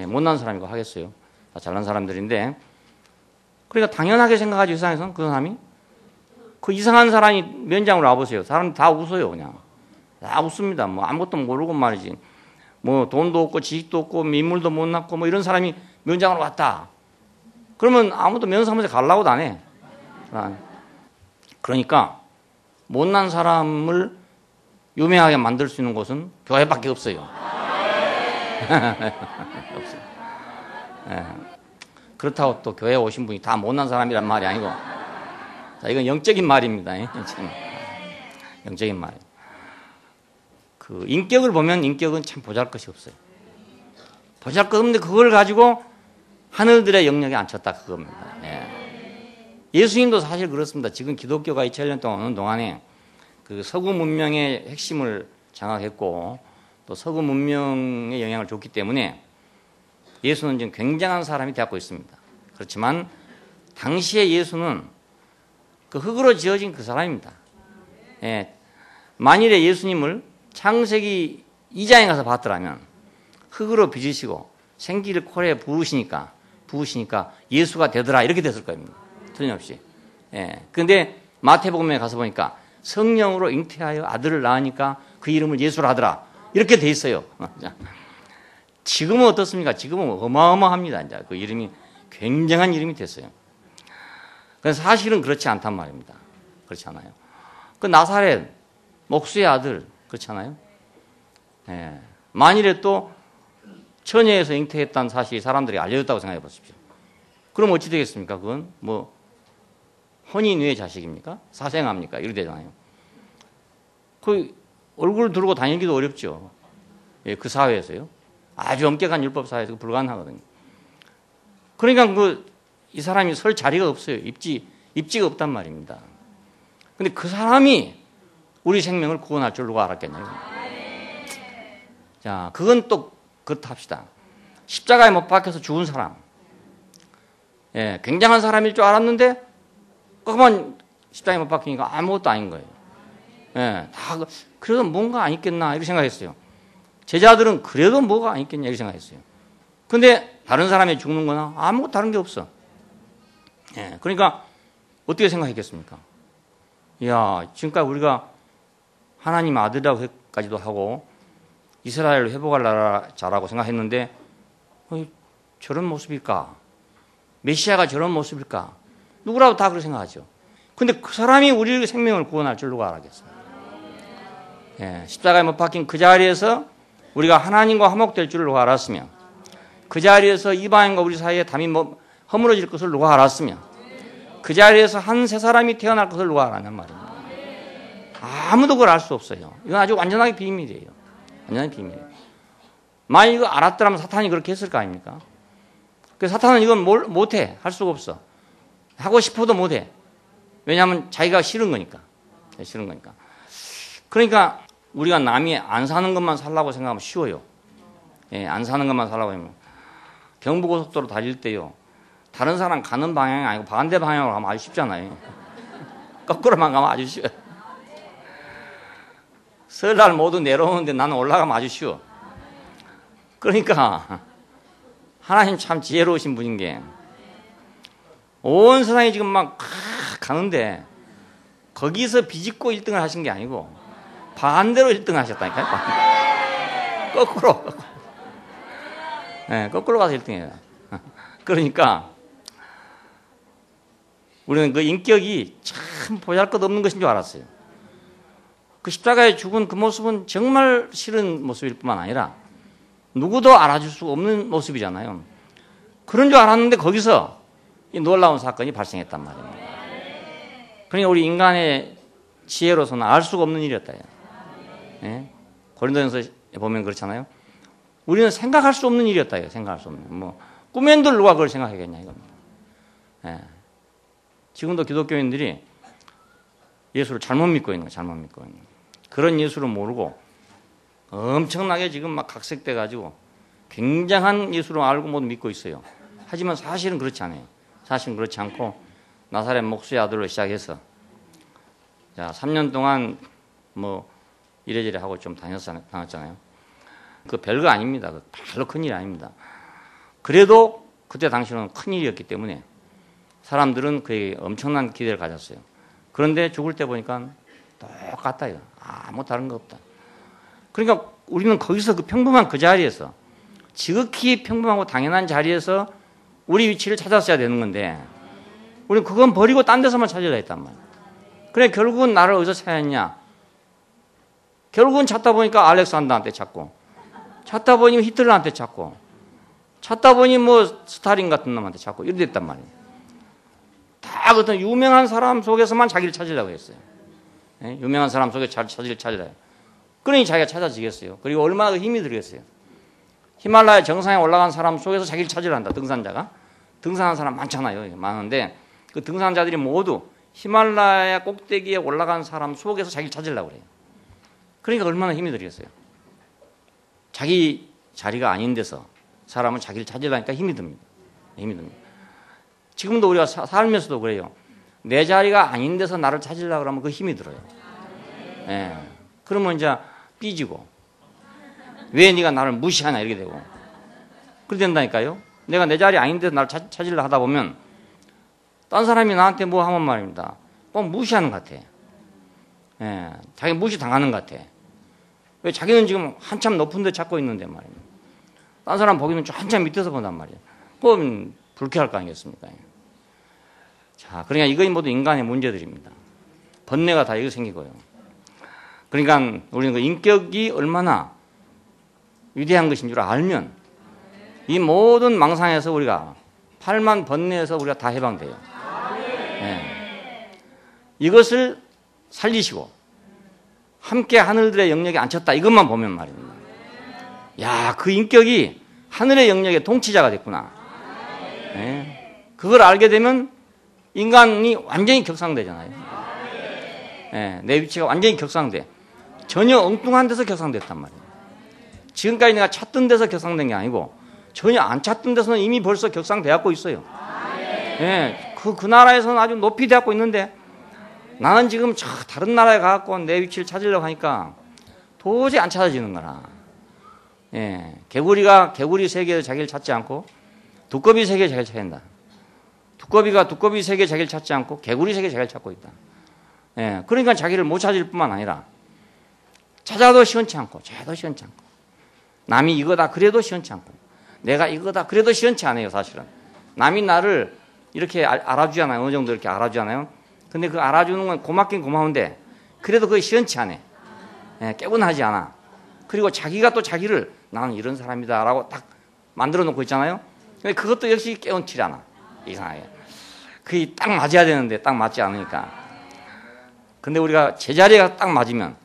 못난 사람이고 하겠어요. 다 잘난 사람들인데, 그러니까 당연하게 생각하지 세상에서는 그 사람이 그 이상한 사람이 면장으로 와보세요. 사람 다 웃어요. 그냥 다 웃습니다. 뭐 아무것도 모르고 말이지. 뭐 돈도 없고 지식도 없고 민물도 못 낳고 뭐 이런 사람이 면장으로 왔다. 그러면 아무도 면사무소에 가려고도 안 해. 그러니까 못난 사람을 유명하게 만들 수 있는 곳은 교회밖에 없어요. 없어요. 그렇다고 또 교회에 오신 분이 다 못난 사람이란 말이 아니고, 자, 이건 영적인 말입니다. 영적인 말. 그 인격을 보면 인격은 참 보잘것이 없어요. 보잘것없는데 그걸 가지고 하늘들의 영역에 앉혔다 그겁니다. 예수님도 사실 그렇습니다. 지금 기독교가 2000년 동안 오는 동안에 그 서구 문명의 핵심을 장악했고 또 서구 문명의 영향을 줬기 때문에 예수는 지금 굉장한 사람이 되었고 있습니다. 그렇지만 당시에 예수는 그 흙으로 지어진 그 사람입니다. 만일에 예수님을 창세기 2장에 가서 봤더라면 흙으로 빚으시고 생기를 코에 부으시니까 예수가 되더라 이렇게 됐을 겁니다. 틀림없이. 그런데 마태복음에 가서 보니까 성령으로 잉태하여 아들을 낳으니까 그 이름을 예수라 하더라 이렇게 돼 있어요. 지금은 어떻습니까? 지금은 어마어마합니다. 이제 그 이름이 굉장한 이름이 됐어요. 그래서 사실은 그렇지 않단 말입니다. 그렇지 않아요. 그 나사렛 목수의 아들 그렇잖아요. 만일에 또 처녀에서 잉태했다는 사실이 사람들이 알려졌다고 생각해 보십시오. 그럼 어찌 되겠습니까? 그건 뭐 혼인의 자식입니까? 사생아입니까? 이렇게 되잖아요. 그 얼굴 들고 다니기도 어렵죠. 그 사회에서요. 아주 엄격한 율법 사회에서 불가능하거든요. 그러니까 이 사람이 설 자리가 없어요. 입지가 없단 말입니다. 근데 그 사람이 우리 생명을 구원할 줄 누가 알았겠냐고. 자, 그건 또 그렇다 합시다. 십자가에 못 박혀서 죽은 사람. 굉장한 사람일 줄 알았는데 그만 십자가에 못 박히니까 아무것도 아닌 거예요. 다 그래도 뭔가 안 있겠나 이렇게 생각했어요. 제자들은 그래도 뭐가 안 있겠냐 이렇게 생각했어요. 근데 다른 사람이 죽는 거나 아무것도 다른 게 없어. 그러니까 어떻게 생각했겠습니까? 이야, 지금까지 우리가 하나님 아들이라고 생각까지도 하고 이스라엘을 회복할 나라자라고 생각했는데 저런 모습일까? 메시아가 저런 모습일까? 누구라도 다 그렇게 생각하죠. 근데 그 사람이 우리의 생명을 구원할 줄 누가 알았겠어요? 예, 십자가에 못 박힌 그 자리에서 우리가 하나님과 화목될 줄을 누가 알았으며, 그 자리에서 이방인과 우리 사이에 담이 허물어질 것을 누가 알았으며, 그 자리에서 한 새 사람이 태어날 것을 누가 알았냔 말입니다. 아무도 그걸 알 수 없어요. 이건 아주 완전하게 비밀이에요. 완전히 비밀이에요. 만약 이거 알았더라면 사탄이 그렇게 했을 거 아닙니까? 그래서 사탄은 이건 못해. 할 수가 없어. 하고 싶어도 못해. 왜냐하면 자기가 싫은 거니까. 싫은 거니까. 그러니까 우리가 남이 안 사는 것만 살라고 생각하면 쉬워요. 예, 안 사는 것만 살라고 하면. 경부고속도로 달릴 때요, 다른 사람 가는 방향이 아니고 반대 방향으로 가면 아주 쉽잖아요. 거꾸로만 가면 아주 쉬워요. 설날 모두 내려오는데 나는 올라가면 아주 쉬워. 그러니까 하나님 참 지혜로우신 분인 게, 온 세상이 지금 막 가는데 거기서 비집고 1등을 하신 게 아니고 반대로 1등을 하셨다니까요. 거꾸로. 네, 거꾸로 가서 1등이에요. 그러니까 우리는 그 인격이 참 보잘것없는 것인 줄 알았어요. 그 십자가에 죽은 그 모습은 정말 싫은 모습일 뿐만 아니라 누구도 알아줄 수 없는 모습이잖아요. 그런 줄 알았는데 거기서 이 놀라운 사건이 발생했단 말입니다. 그러니까 우리 인간의 지혜로서는 알 수가 없는 일이었다. 예? 고린도전서 보면 그렇잖아요. 우리는 생각할 수 없는 일이었다. 생각할 수 없는. 뭐 꿈엔들 누가 그걸 생각하겠냐 이겁니다. 예. 지금도 기독교인들이 예수를 잘못 믿고 있는 거예요. 잘못 믿고 있는 거예요. 그런 예수를 모르고 엄청나게 지금 막 각색돼 가지고 굉장한 예수로 알고 모두 믿고 있어요. 하지만 사실은 그렇지 않아요. 사실은 그렇지 않고 나사렛 목수의 아들로 시작해서 자 3년 동안 뭐 이래저래 하고 좀 다녔잖아요. 그 별거 아닙니다. 그 별로 큰일 아닙니다. 그래도 그때 당시는 큰일이었기 때문에 사람들은 그에게 엄청난 기대를 가졌어요. 그런데 죽을 때 보니까 똑같아요. 아무 다른 거 없다. 그러니까 우리는 거기서 그 평범한 그 자리에서, 지극히 평범하고 당연한 자리에서 우리 위치를 찾았어야 되는 건데 우리는 그건 버리고 딴 데서만 찾으려 했단 말이에요. 그래 결국은 나를 어디서 찾았냐? 결국은 찾다 보니까 알렉산더한테 찾고, 찾다 보니 히틀러한테 찾고, 찾다 보니 뭐 스탈린 같은 놈한테 찾고 이렇게 됐단 말이에요. 다 어떤 유명한 사람 속에서만 자기를 찾으려고 했어요. 예? 유명한 사람 속에 자기를 찾으려고. 그러니 자기가 찾아지겠어요. 그리고 얼마나 힘이 들겠어요. 히말라야 정상에 올라간 사람 속에서 자기를 찾으려 한다. 등산자가. 등산하는 사람 많잖아요. 많은데 그 등산자들이 모두 히말라야 꼭대기에 올라간 사람 속에서 자기를 찾으려고 그래요. 그러니까 얼마나 힘이 들겠어요. 자기 자리가 아닌 데서 사람은 자기를 찾으려니까 힘이 듭니다. 힘이 듭니다. 지금도 우리가 살면서도 그래요. 내 자리가 아닌 데서 나를 찾으려고 하면 그 힘이 들어요. 예. 그러면 이제 삐지고, 왜 네가 나를 무시하냐 이렇게 되고 그렇게 된다니까요. 내가 내 자리 아닌 데서 나를 찾으려고 하다 보면 딴 사람이 나한테 뭐 하면 말입니다. 꼭 무시하는 것 같아. 예. 자기 무시당하는 것 같아. 왜 자기는 지금 한참 높은 데 찾고 있는데 말입니다. 딴 사람 보기는 좀 한참 밑에서 본단 말이에요. 그럼 불쾌할 거 아니겠습니까? 자, 그러니까 이거 모두 인간의 문제들입니다. 번뇌가 다 여기 생기고요. 그러니까 우리는 그 인격이 얼마나 위대한 것인 줄 알면 이 모든 망상에서 우리가 팔만 번뇌에서 우리가 다 해방돼요. 네. 이것을 살리시고 함께 하늘들의 영역에 앉혔다 이것만 보면 말입니다. 야, 그 인격이 하늘의 영역의 통치자가 됐구나. 네. 그걸 알게 되면 인간이 완전히 격상되잖아요. 네. 내 위치가 완전히 격상돼. 전혀 엉뚱한 데서 격상됐단 말이에요. 지금까지 내가 찾던 데서 격상된 게 아니고 전혀 안 찾던 데서는 이미 벌써 격상되었고 있어요. 네. 그 나라에서는 아주 높이 되었고 있는데 나는 지금 저 다른 나라에 가서 내 위치를 찾으려고 하니까 도저히 안 찾아지는 거라. 예, 개구리 세계에서 자기를 찾지 않고 두꺼비 세계에 자기를 찾는다. 두꺼비가 두꺼비 세계에 자기를 찾지 않고 개구리 세계에 자기를 찾고 있다. 예, 그러니까 자기를 못 찾을 뿐만 아니라 찾아도 시원치 않고, 찾아도 시원치 않고, 남이 이거다 그래도 시원치 않고, 내가 이거다 그래도 시원치 않아요, 사실은. 남이 나를 이렇게 알아주잖아요. 어느 정도 이렇게 알아주잖아요. 근데 그 알아주는 건 고맙긴 고마운데, 그래도 그게 시원치 않아. 예, 깨운하지 않아. 그리고 자기가 또 자기를 나는 이런 사람이다 라고 딱 만들어 놓고 있잖아요. 근데 그것도 역시 깨운치 않아. 이상하게. 그게 딱 맞아야 되는데 딱 맞지 않으니까. 근데 우리가 제자리가 딱 맞으면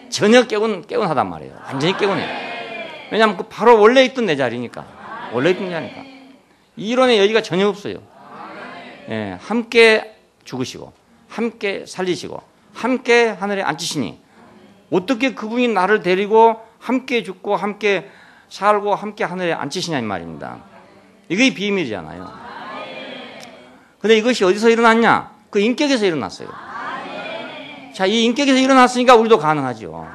전혀 깨운하단 말이에요. 완전히 깨운해. 왜냐하면 그 바로 원래 있던 내 자리니까. 원래 있던 자리니까. 이론의 여지가 전혀 없어요. 예, 함께 죽으시고 함께 살리시고 함께 하늘에 앉히시니 어떻게 그분이 나를 데리고 함께 죽고 함께 살고 함께 하늘에 앉히시냐 이 말입니다. 이게 비밀이잖아요. 근데 이것이 어디서 일어났냐? 그 인격에서 일어났어요. 자, 이 인격에서 일어났으니까 우리도 가능하죠.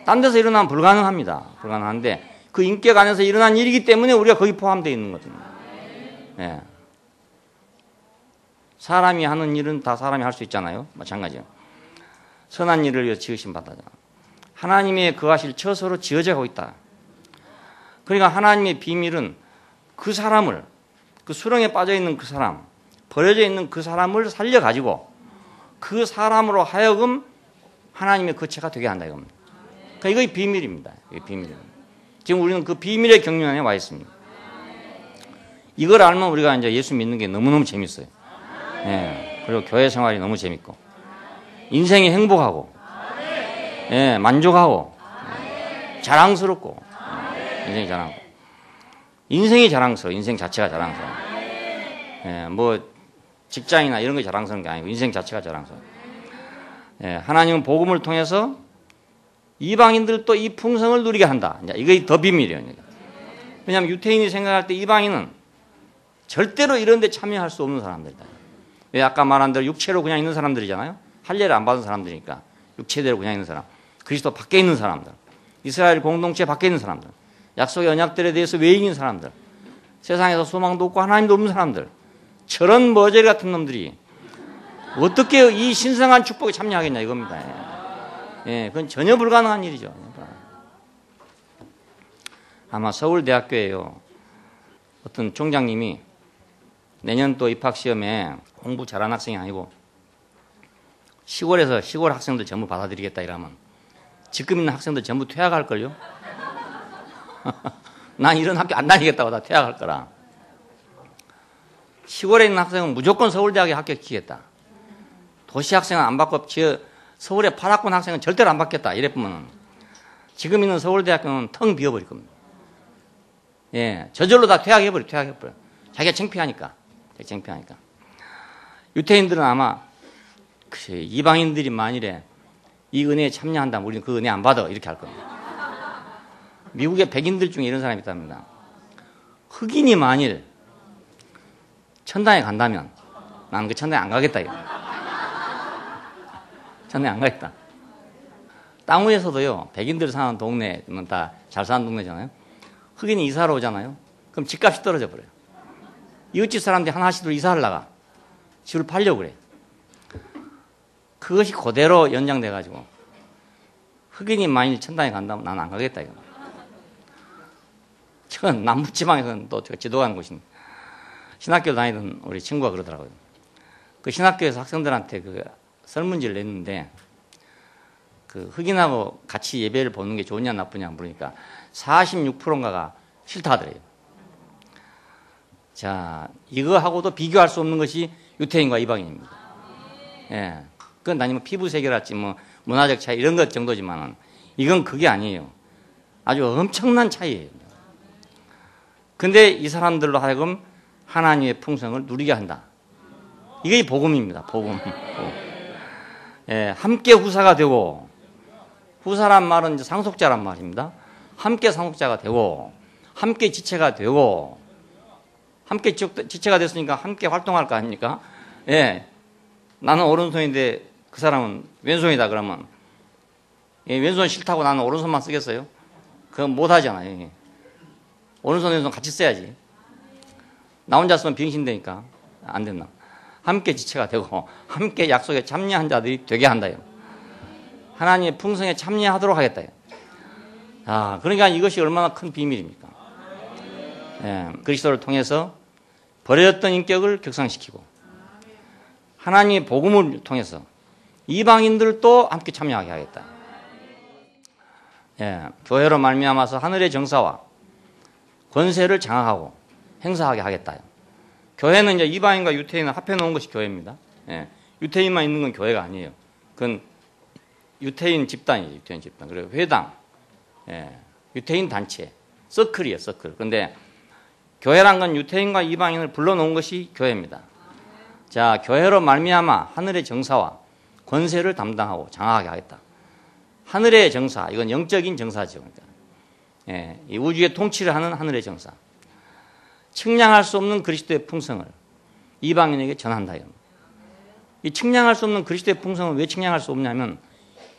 딴 데서 일어나면 불가능합니다. 불가능한데 그 인격 안에서 일어난 일이기 때문에 우리가 거기 포함되어 있는 거거든요. 예. 사람이 하는 일은 다 사람이 할 수 있잖아요. 마찬가지예요. 선한 일을 위해 지으신 바다죠. 하나님의 거하실 처소로 지어져 가고 있다. 그러니까 하나님의 비밀은 그 사람을, 그 수렁에 빠져 있는 그 사람, 버려져 있는 그 사람을 살려가지고 그 사람으로 하여금 하나님의 거처가 되게 한다 이겁니다. 그러니까 이거 비밀입니다. 이게 비밀입니다. 지금 우리는 그 비밀의 경륜 안에 와 있습니다. 이걸 알면 우리가 이제 예수 믿는 게 너무너무 재밌어요. 예, 그리고 교회 생활이 너무 재밌고 인생이 행복하고 예, 만족하고 자랑스럽고 인생이 자랑스러워. 인생이 자랑스러워. 인생 자체가 자랑스러워. 예, 뭐 직장이나 이런 게 자랑스러운 게 아니고 인생 자체가 자랑스러워. 예, 하나님은 복음을 통해서 이방인들도 이 풍성을 누리게 한다. 이게 더 비밀이에요. 왜냐하면 유태인이 생각할 때 이방인은 절대로 이런 데 참여할 수 없는 사람들이다. 왜 아까 말한 대로 육체로 그냥 있는 사람들이잖아요. 할례를 안 받은 사람들이니까 육체대로 그냥 있는 사람, 그리스도 밖에 있는 사람들, 이스라엘 공동체 밖에 있는 사람들, 약속의 언약들에 대해서 외인인 사람들, 세상에서 소망도 없고 하나님도 없는 사람들, 저런 머저리 같은 놈들이 어떻게 이 신성한 축복에 참여하겠냐 이겁니다. 예, 그건 전혀 불가능한 일이죠. 아마 서울대학교에요. 어떤 총장님이 내년 또 입학시험에 공부 잘하는 학생이 아니고 시골에서 시골 학생들 전부 받아들이겠다 이러면 지금 있는 학생들 전부 퇴학할걸요? 난 이런 학교 안 다니겠다고 다 퇴학할 거라. 시골에 있는 학생은 무조건 서울대학에 합격시키겠다. 도시 학생은 안 받고 서울의 8학번 학생은 절대로 안 받겠다. 이랬으면 지금 있는 서울대학교는 텅 비어버릴 겁니다. 예, 저절로 다 퇴학해버려. 자기가 창피하니까. 유태인들은 아마 이방인들이 만일에 이 은혜에 참여한다면 우리는 그 은혜 안 받아. 이렇게 할 겁니다. 미국의 백인들 중에 이런 사람이 있답니다. 흑인이 만일 천당에 간다면 나는 그 천당에 안 가겠다. 천당에 안 가겠다. 땅 위에서도요, 백인들 사는 동네는 다 잘 사는 동네잖아요. 흑인이 이사를 오잖아요. 그럼 집값이 떨어져 버려요. 이웃집 사람들이 하나씩 이사를 나가. 집을 팔려고 그래. 그것이 그대로 연장돼가지고 흑인이 만일 천당에 간다면 나는 안 가겠다. 이거. 전 남부지방에서는 또 제가 지도하는 곳인데 신학교 다니던 우리 친구가 그러더라고요. 그 신학교에서 학생들한테 그 설문지를 냈는데 그 흑인하고 같이 예배를 보는 게 좋으냐 나쁘냐 물으니까 46%인가가 싫다 하더래요. 자, 이거하고도 비교할 수 없는 것이 유태인과 이방인입니다. 예. 그건 아니면 피부색이랄지 뭐 문화적 차이 이런 것 정도지만은 이건 그게 아니에요. 아주 엄청난 차이예요. 근데 이 사람들로 하여금 하나님의 풍성을 누리게 한다. 이게 복음입니다. 복음. 예, 함께 후사가 되고, 후사란 말은 이제 상속자란 말입니다. 함께 상속자가 되고, 함께 지체가 되고, 함께 지체가 됐으니까 함께 활동할 거 아닙니까? 예, 나는 오른손인데 그 사람은 왼손이다 그러면 예, 왼손 싫다고 나는 오른손만 쓰겠어요? 그건 못하잖아요. 예. 오른손 왼손 같이 써야지. 나 혼자 쓰면 병신되니까 안 된다. 함께 지체가 되고 함께 약속에 참여한 자들이 되게 한다요. 하나님의 풍성에 참여하도록 하겠다. 아, 그러니까 이것이 얼마나 큰 비밀입니까? 예, 그리스도를 통해서 버려졌던 인격을 격상시키고 하나님의 복음을 통해서 이방인들도 함께 참여하게 하겠다. 예, 교회로 말미암아서 하늘의 정사와 권세를 장악하고 행사하게 하겠다. 교회는 이제 이방인과 유태인을 합해 놓은 것이 교회입니다. 예, 유태인만 있는 건 교회가 아니에요. 그건 유태인 집단이죠. 유태인 집단. 그리고 회당, 예, 유태인 단체, 서클이에요. 서클. 그런데 교회란 건 유태인과 이방인을 불러놓은 것이 교회입니다. 자, 교회로 말미암아 하늘의 정사와 권세를 담당하고 장악하게 하겠다. 하늘의 정사, 이건 영적인 정사죠. 그러니까. 예, 이 우주의 통치를 하는 하늘의 정사. 측량할 수 없는 그리스도의 풍성을 이방인에게 전한다. 이 측량할 수 없는 그리스도의 풍성을 왜 측량할 수 없냐면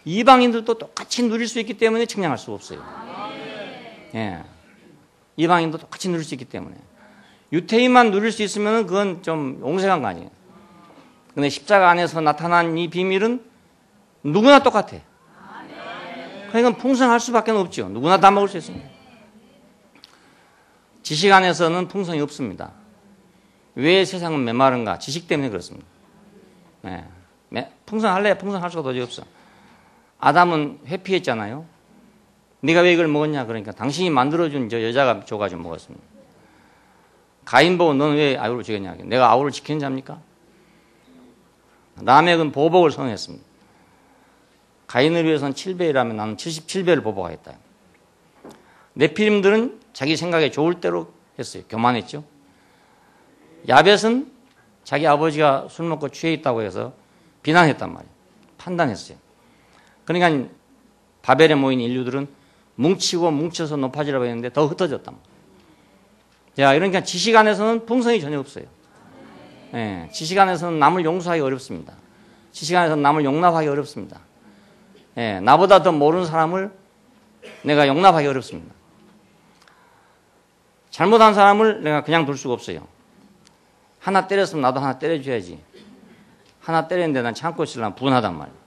이방인들도 똑같이 누릴 수 있기 때문에 측량할 수가 없어요. 예, 이방인도 똑같이 누릴 수 있기 때문에. 유태인만 누릴 수 있으면 그건 좀 옹색한 거 아니에요. 근데 십자가 안에서 나타난 이 비밀은 누구나 똑같아. 그러니까 풍성할 수밖에 없죠. 누구나 다 먹을 수 있습니다. 지식 안에서는 풍성이 없습니다. 왜 세상은 메마른가? 지식 때문에 그렇습니다. 네. 풍성할래? 풍성할 수가 도저히 없어. 아담은 회피했잖아요. 네가 왜 이걸 먹었냐? 그러니까 당신이 만들어준 저 여자가 줘가지고 먹었습니다. 가인 보고 너는 왜 아우를 죽였냐? 내가 아우를 지키는 자입니까? 라멕은 보복을 선언했습니다. 가인을 위해서는 7배라면 나는 77배를 보복하겠다. 네피림들은 자기 생각에 좋을 대로 했어요. 교만했죠. 야벳은 자기 아버지가 술 먹고 취해 있다고 해서 비난했단 말이에요. 판단했어요. 그러니까 바벨에 모인 인류들은 뭉치고 뭉쳐서 높아지라고 했는데 더 흩어졌단 말이에요. 자, 그러니까 지식 안에서는 풍성이 전혀 없어요. 예, 지식 안에서는 남을 용서하기 어렵습니다. 지식 안에서는 남을 용납하기 어렵습니다. 예, 나보다 더 모르는 사람을 내가 용납하기 어렵습니다. 잘못한 사람을 내가 그냥 둘 수가 없어요. 하나 때렸으면 나도 하나 때려줘야지. 하나 때렸는데 난 참고 있으려면 분하단 말이에요.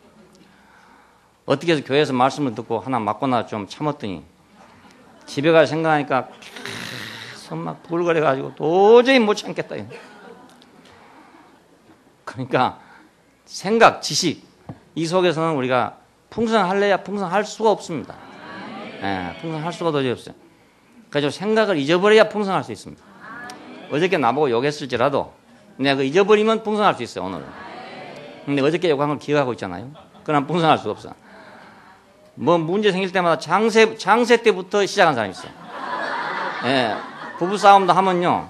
어떻게 해서 교회에서 말씀을 듣고 하나 맞고 나서 좀 참았더니 집에 가서 생각하니까 손 막 부글거려가지고 도저히 못 참겠다. 그러니까 생각, 지식 이 속에서는 우리가 풍성할래야 풍성할 수가 없습니다. 예, 풍성할 수가 도저히 없어요. 그래서 생각을 잊어버려야 풍성할 수 있습니다. 어저께 나보고 욕했을지라도 내가 그 잊어버리면 풍성할 수 있어요. 오늘은. 근데 어저께 욕한 걸 기억하고 있잖아요. 그럼 풍성할 수가 없어. 뭐 문제 생길 때마다 장세 때부터 시작한 사람이 있어. 예, 부부싸움도 하면요.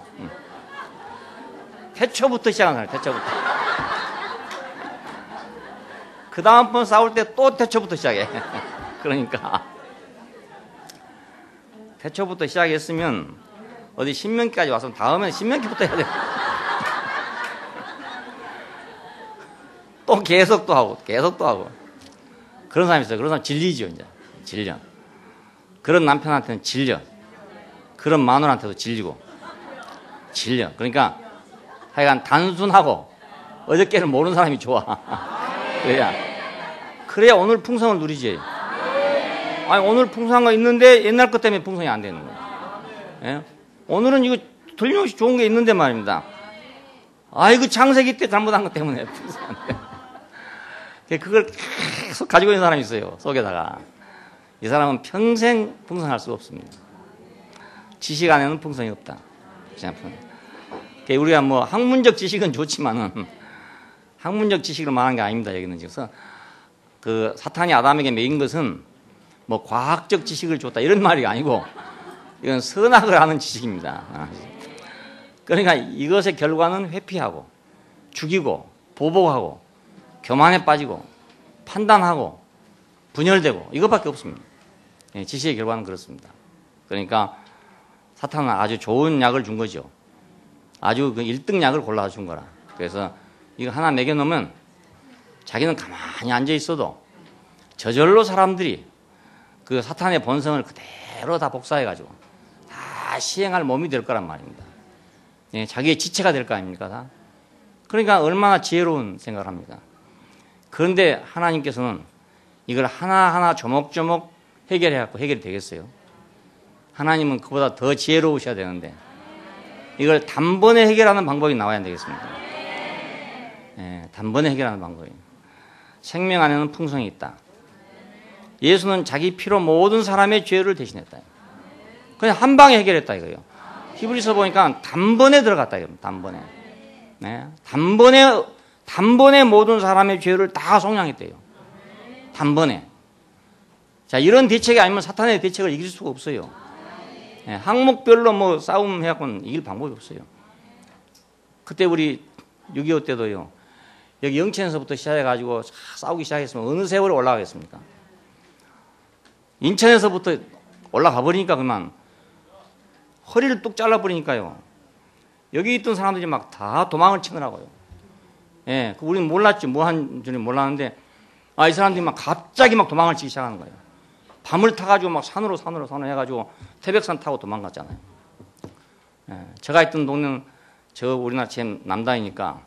태초부터 시작한 사람이에요. 태초부터. 그 다음번 싸울 때 또 태초부터 시작해. 그러니까 태초부터 시작했으면 어디 신명기까지 와서 다음에는 신명기부터 해야 돼. 또 계속 또 하고 그런 사람이 있어요. 그런 사람 질리죠. 이제 질려. 그런 남편한테는 질려. 그런 마누라한테도 질리고 질려. 그러니까 하여간 단순하고 어저께는 모르는 사람이 좋아. 그래야 오늘 풍성을 누리지. 아니 오늘 풍성한 거 있는데 옛날 것 때문에 풍성이 안 되는 거예요. 예? 오늘은 이거 틀림없이 좋은 게 있는데 말입니다. 아이고 창세기 때 잘못한 것 때문에 풍성이 안 돼. 그걸 계속 가지고 있는 사람이 있어요. 속에다가. 이 사람은 평생 풍성할 수가 없습니다. 지식 안에는 풍성이 없다. 우리가 뭐 학문적 지식은 좋지만은 학문적 지식을 말하는 게 아닙니다. 여기는 지금 그 사탄이 아담에게 매긴 것은 뭐 과학적 지식을 줬다 이런 말이 아니고 이건 선악을 하는 지식입니다. 그러니까 이것의 결과는 회피하고 죽이고 보복하고 교만에 빠지고 판단하고 분열되고 이것밖에 없습니다. 지식의 결과는 그렇습니다. 그러니까 사탄은 아주 좋은 약을 준 거죠. 아주 그 1등 약을 골라서 준 거라. 그래서 이거 하나 먹여놓으면 자기는 가만히 앉아 있어도 저절로 사람들이 그 사탄의 본성을 그대로 다 복사해가지고 다 시행할 몸이 될 거란 말입니다. 예, 자기의 지체가 될 거 아닙니까? 다. 그러니까 얼마나 지혜로운 생각을 합니까? 그런데 하나님께서는 이걸 하나하나 조목조목 해결해갖고 해결이 되겠어요? 하나님은 그보다 더 지혜로우셔야 되는데 이걸 단번에 해결하는 방법이 나와야 되겠습니다. 예, 단번에 해결하는 방법이. 생명 안에는 풍성이 있다. 예수는 자기 피로 모든 사람의 죄를 대신했다. 그냥 한 방에 해결했다 이거예요. 히브리서 보니까 단번에 들어갔다 이거예요. 단번에. 네, 단번에 모든 사람의 죄를 다 속량했대요. 단번에. 자, 이런 대책이 아니면 사탄의 대책을 이길 수가 없어요. 네, 항목별로 뭐 싸움 해갖고는 이길 방법이 없어요. 그때 우리 6.25 때도요. 여기 영천에서부터 시작해가지고 싸우기 시작했으면 어느 세월에 올라가겠습니까? 인천에서부터 올라가 버리니까 그만 허리를 뚝 잘라버리니까요. 여기 있던 사람들이 막 다 도망을 치더라고요. 예, 우리는 몰랐죠. 뭐 한 줄은 몰랐는데, 이 사람들이 막 갑자기 막 도망을 치기 시작하는 거예요. 밤을 타가지고 막 산으로 해가지고 태백산 타고 도망갔잖아요. 예, 제가 있던 동네는 우리나라 제일 남단이니까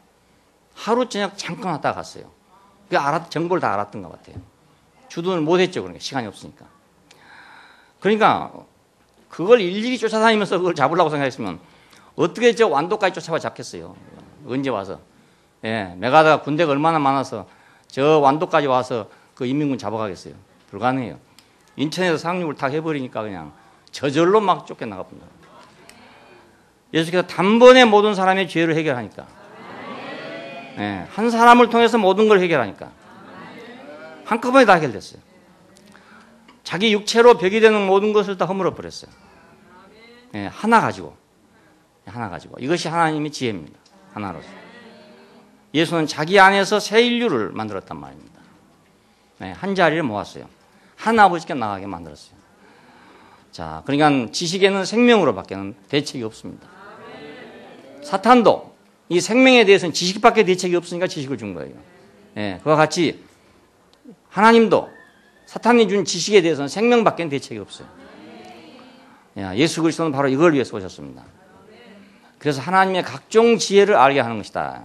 하루 저녁 잠깐 왔다 갔어요. 정보를 다 알았던 것 같아요. 주둔을 못했죠. 그러니까 시간이 없으니까. 그러니까 그걸 일일이 쫓아다니면서 그걸 잡으려고 생각했으면 어떻게 저 완도까지 잡겠어요. 언제 와서. 예, 메가다가 군대가 얼마나 많아서 저 완도까지 와서 그 인민군 잡아가겠어요. 불가능해요. 인천에서 상륙을 다 해버리니까 그냥 저절로 막 쫓겨나가본다. 예수께서 단번에 모든 사람의 죄를 해결하니까. 예, 한 사람을 통해서 모든 걸 해결하니까. 한꺼번에 다 해결됐어요. 자기 육체로 벽이 되는 모든 것을 다 허물어 버렸어요. 예, 하나 가지고. 이것이 하나님의 지혜입니다. 하나로서. 예수는 자기 안에서 새 인류를 만들었단 말입니다. 네, 한 자리를 모았어요. 한 아버지께 나가게 만들었어요. 자, 그러니까 지식에는 생명으로 밖에는 대책이 없습니다. 사탄도 이 생명에 대해서는 지식밖에 대책이 없으니까 지식을 준 거예요. 네, 그와 같이 하나님도 사탄이 준 지식에 대해서는 생명밖에 대책이 없어요. 예수 그리스도는 바로 이걸 위해서 오셨습니다. 그래서 하나님의 각종 지혜를 알게 하는 것이다.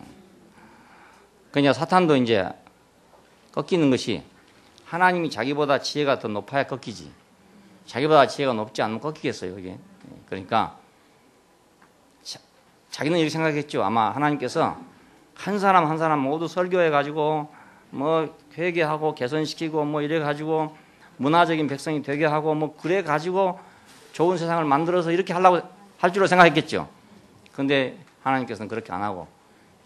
그러니까 사탄도 이제 꺾이는 것이 하나님이 자기보다 지혜가 더 높아야 꺾이지. 자기보다 지혜가 높지 않으면 꺾이겠어요, 그게. 그러니까 자기는 이렇게 생각했죠. 아마 하나님께서 한 사람 한 사람 모두 설교해가지고 뭐 회개하고 개선시키고 뭐 이래가지고 문화적인 백성이 되게 하고 뭐 그래가지고 좋은 세상을 만들어서 이렇게 하려고 할 줄로 생각했겠죠. 그런데 하나님께서는 그렇게 안 하고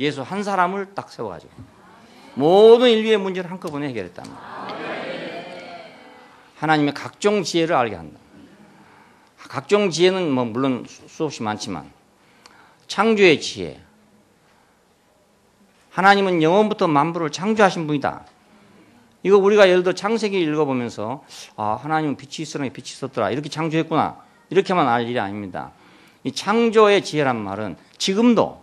예수 한 사람을 딱 세워가지고 모든 인류의 문제를 한꺼번에 해결했답니다. 하나님의 각종 지혜를 알게 한다. 각종 지혜는 뭐 물론 수없이 많지만 창조의 지혜. 하나님은 영원부터 만물을 창조하신 분이다. 이거 우리가 예를 들어 창세기 읽어보면서 하나님은 빛이 있으라니 빛이 있었더라. 이렇게 창조했구나. 이렇게만 알 일이 아닙니다. 이 창조의 지혜란 말은 지금도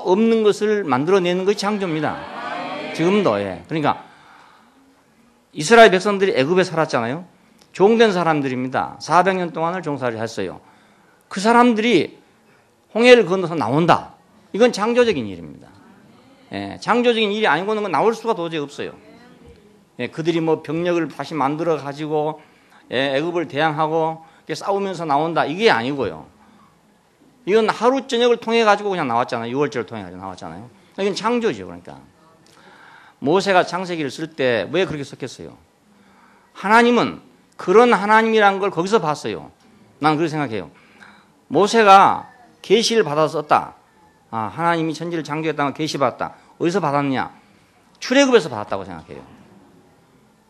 없는 것을 만들어내는 것이 창조입니다. 지금도. 예. 그러니까 이스라엘 백성들이 애굽에 살았잖아요. 종된 사람들입니다. 400년 동안을 종살이를 했어요. 그 사람들이 홍해를 건너서 나온다. 이건 창조적인 일입니다. 예. 창조적인 일이 아니고는 나올 수가 도저히 없어요. 예. 그들이 뭐 병력을 다시 만들어 가지고 애굽을 대항하고 싸우면서 나온다. 이게 아니고요. 이건 하루 저녁을 통해 가지고 그냥 나왔잖아요. 6월절을 통해 가지고 나왔잖아요. 이건 창조죠. 그러니까 모세가 창세기를 쓸 때 왜 그렇게 썼겠어요? 하나님은 그런 하나님이라는 걸 거기서 봤어요. 난 그렇게 생각해요. 모세가 계시를 받아서 썼다. 하나님이 천지를 창조했다는 계시 받았다. 어디서 받았냐? 출애굽에서 받았다고 생각해요.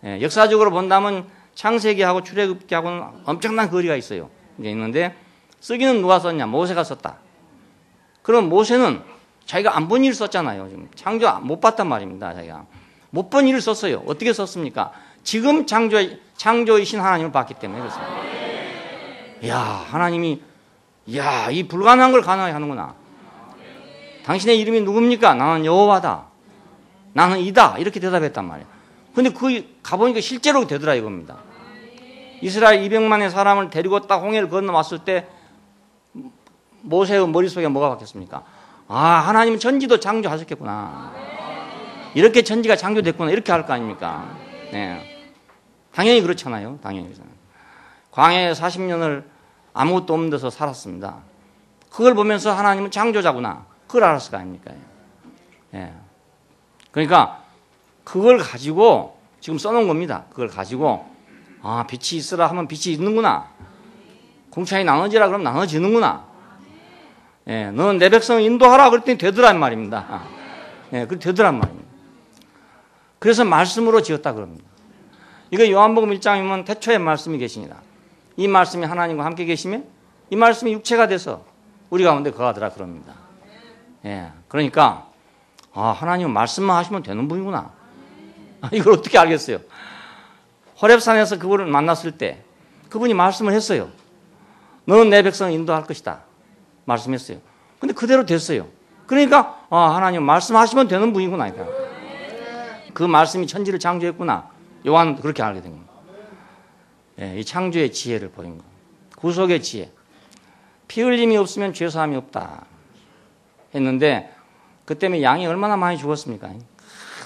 예, 역사적으로 본다면 창세기하고 출애굽기하고는 엄청난 거리가 있어요. 이게 있는데 쓰기는 누가 썼냐? 모세가 썼다. 그럼 모세는 자기가 안 본 일을 썼잖아요. 지금 창조 못 봤단 말입니다. 자기가 못 본 일을 썼어요. 어떻게 썼습니까? 지금 창조이신 하나님을 봤기 때문에 그렇습니다. 이야, 하나님이 이 불가능한 걸 가능하게 하는구나. 당신의 이름이 누굽니까? 나는 여호와다. 나는 이다. 이렇게 대답했단 말이에요. 근데 가보니까 실제로 되더라 이겁니다. 이스라엘 200만의 사람을 데리고 딱 홍해를 건너왔을 때 모세의 머릿속에 뭐가 바뀌었습니까? 하나님은 천지도 창조하셨겠구나. 이렇게 천지가 창조됐구나. 이렇게 할 거 아닙니까? 네. 당연히 그렇잖아요. 당연히. 광야에 40년을 아무것도 없는 데서 살았습니다. 그걸 보면서 하나님은 창조자구나. 그걸 알았을 거 아닙니까? 예. 그러니까 그걸 가지고 지금 써놓은 겁니다. 그걸 가지고 아, 빛이 있으라 하면 빛이 있는구나. 공창이 나눠지라 그러면 나눠지는구나. 예, 너는 내 백성을 인도하라 그랬더니 되더란 말입니다. 예, 그 되더란 말입니다. 그래서 말씀으로 지었다 그럽니다. 이거 요한복음 1장이면 태초에 말씀이 계시니라. 이 말씀이 하나님과 함께 계시면 이 말씀이 육체가 돼서 우리 가운데 거하더라 그럽니다. 예, 그러니까 아, 하나님은 말씀만 하시면 되는 분이구나. 이걸 어떻게 알겠어요? 호렙산에서 그분을 만났을 때 그분이 말씀을 했어요. 너는 내 백성을 인도할 것이다. 말씀했어요. 근데 그대로 됐어요. 그러니까 아, 하나님 말씀하시면 되는 분이구나. 그 말씀이 천지를 창조했구나. 요한은 그렇게 알게 된 겁니다. 예, 이 창조의 지혜를 보인 거. 구속의 지혜. 피 흘림이 없으면 죄사함이 없다 했는데 그 때문에 양이 얼마나 많이 죽었습니까?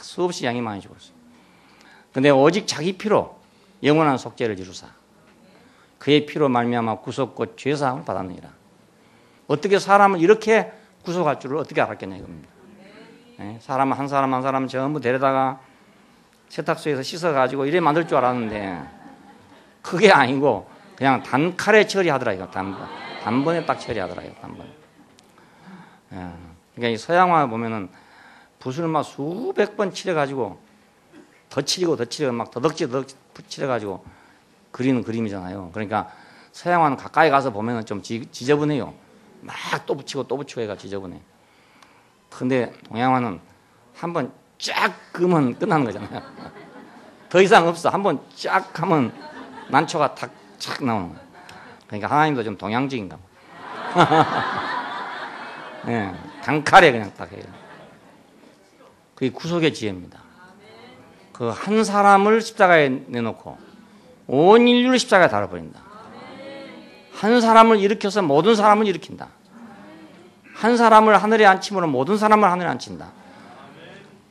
수없이 양이 많이 죽었어요. 근데 오직 자기 피로 영원한 속죄를 이루사 그의 피로 말미암아 구속과 죄사함을 받았느니라. 어떻게 사람을 이렇게 구속할 줄을 어떻게 알았겠냐 이겁니다. 예, 사람 한 사람 전부 데려다가 세탁소에서 씻어가지고 이래 만들 줄 알았는데 그게 아니고 그냥 단칼에 처리하더라 이거. 단번에 딱 처리하더라 이거. 단번에. 예, 그러니까 이 서양화 보면은 붓을 막 수백 번 칠해가지고 더 칠이고 막 더덕지 칠해가지고 그리는 그림이잖아요. 그러니까 서양화는 가까이 가서 보면은 좀 지저분해요. 막 또 붙이고 또 붙이고 해가 지저분해. 근데 동양화는 한번 쫙 그으면 끝나는 거잖아요. 더 이상 없어. 한번 쫙 하면 난초가 탁 착 나오는 거예요. 그러니까 하나님도 좀 동양적인가 봐. 네, 단칼에 그냥 딱 해요. 그게 구속의 지혜입니다. 그 한 사람을 십자가에 내놓고 온 인류를 십자가에 달아버린다. 한 사람을 일으켜서 모든 사람을 일으킨다. 한 사람을 하늘에 앉힘으로 모든 사람을 하늘에 앉힌다.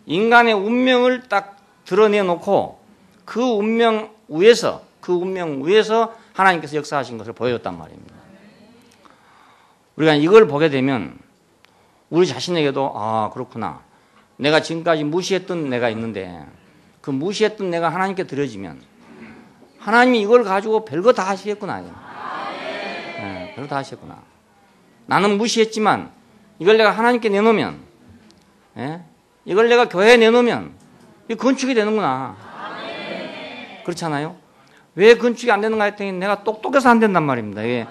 인간의 운명을 딱 드러내놓고 그 운명 위에서 하나님께서 역사하신 것을 보여줬단 말입니다. 우리가 이걸 보게 되면 우리 자신에게도 아 그렇구나. 내가 지금까지 무시했던 내가 있는데 그 무시했던 내가 하나님께 드려지면 하나님이 이걸 가지고 별거 다 하시겠구나. 네, 별거 다 하시겠구나. 나는 무시했지만 이걸 내가 하나님께 내놓으면 이걸 내가 교회에 내놓으면 이 건축이 되는구나. 그렇잖아요. 왜 건축이 안 되는가 했더니 내가 똑똑해서 안 된단 말입니다. 이게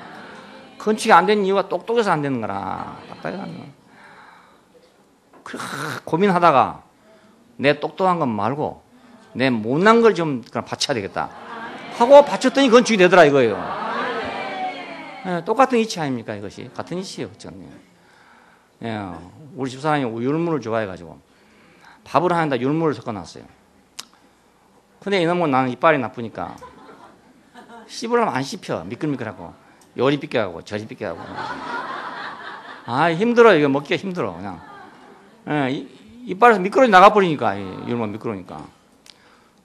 건축이 안 되는 이유가 똑똑해서 안 되는 거라. 고민하다가 내 똑똑한 건 말고 내 못난 걸 좀 바쳐야 되겠다 하고 바쳤더니 건축이 되더라 이거예요. 네, 똑같은 이치 아닙니까 이것이. 같은 이치예요. 그렇죠? 예, 우리 집사람이 율무를 좋아해가지고 밥을 하는데 율무를 섞어놨어요. 근데 이놈은 나는 이빨이 나쁘니까 씹으려면 안 씹혀. 미끌미끌하고 요리 삐껴하고 저리 삐껴하고 아 힘들어. 이거 먹기가 힘들어 그냥. 예, 이빨에서 미끄러져 나가버리니까 율무 미끄러우니까.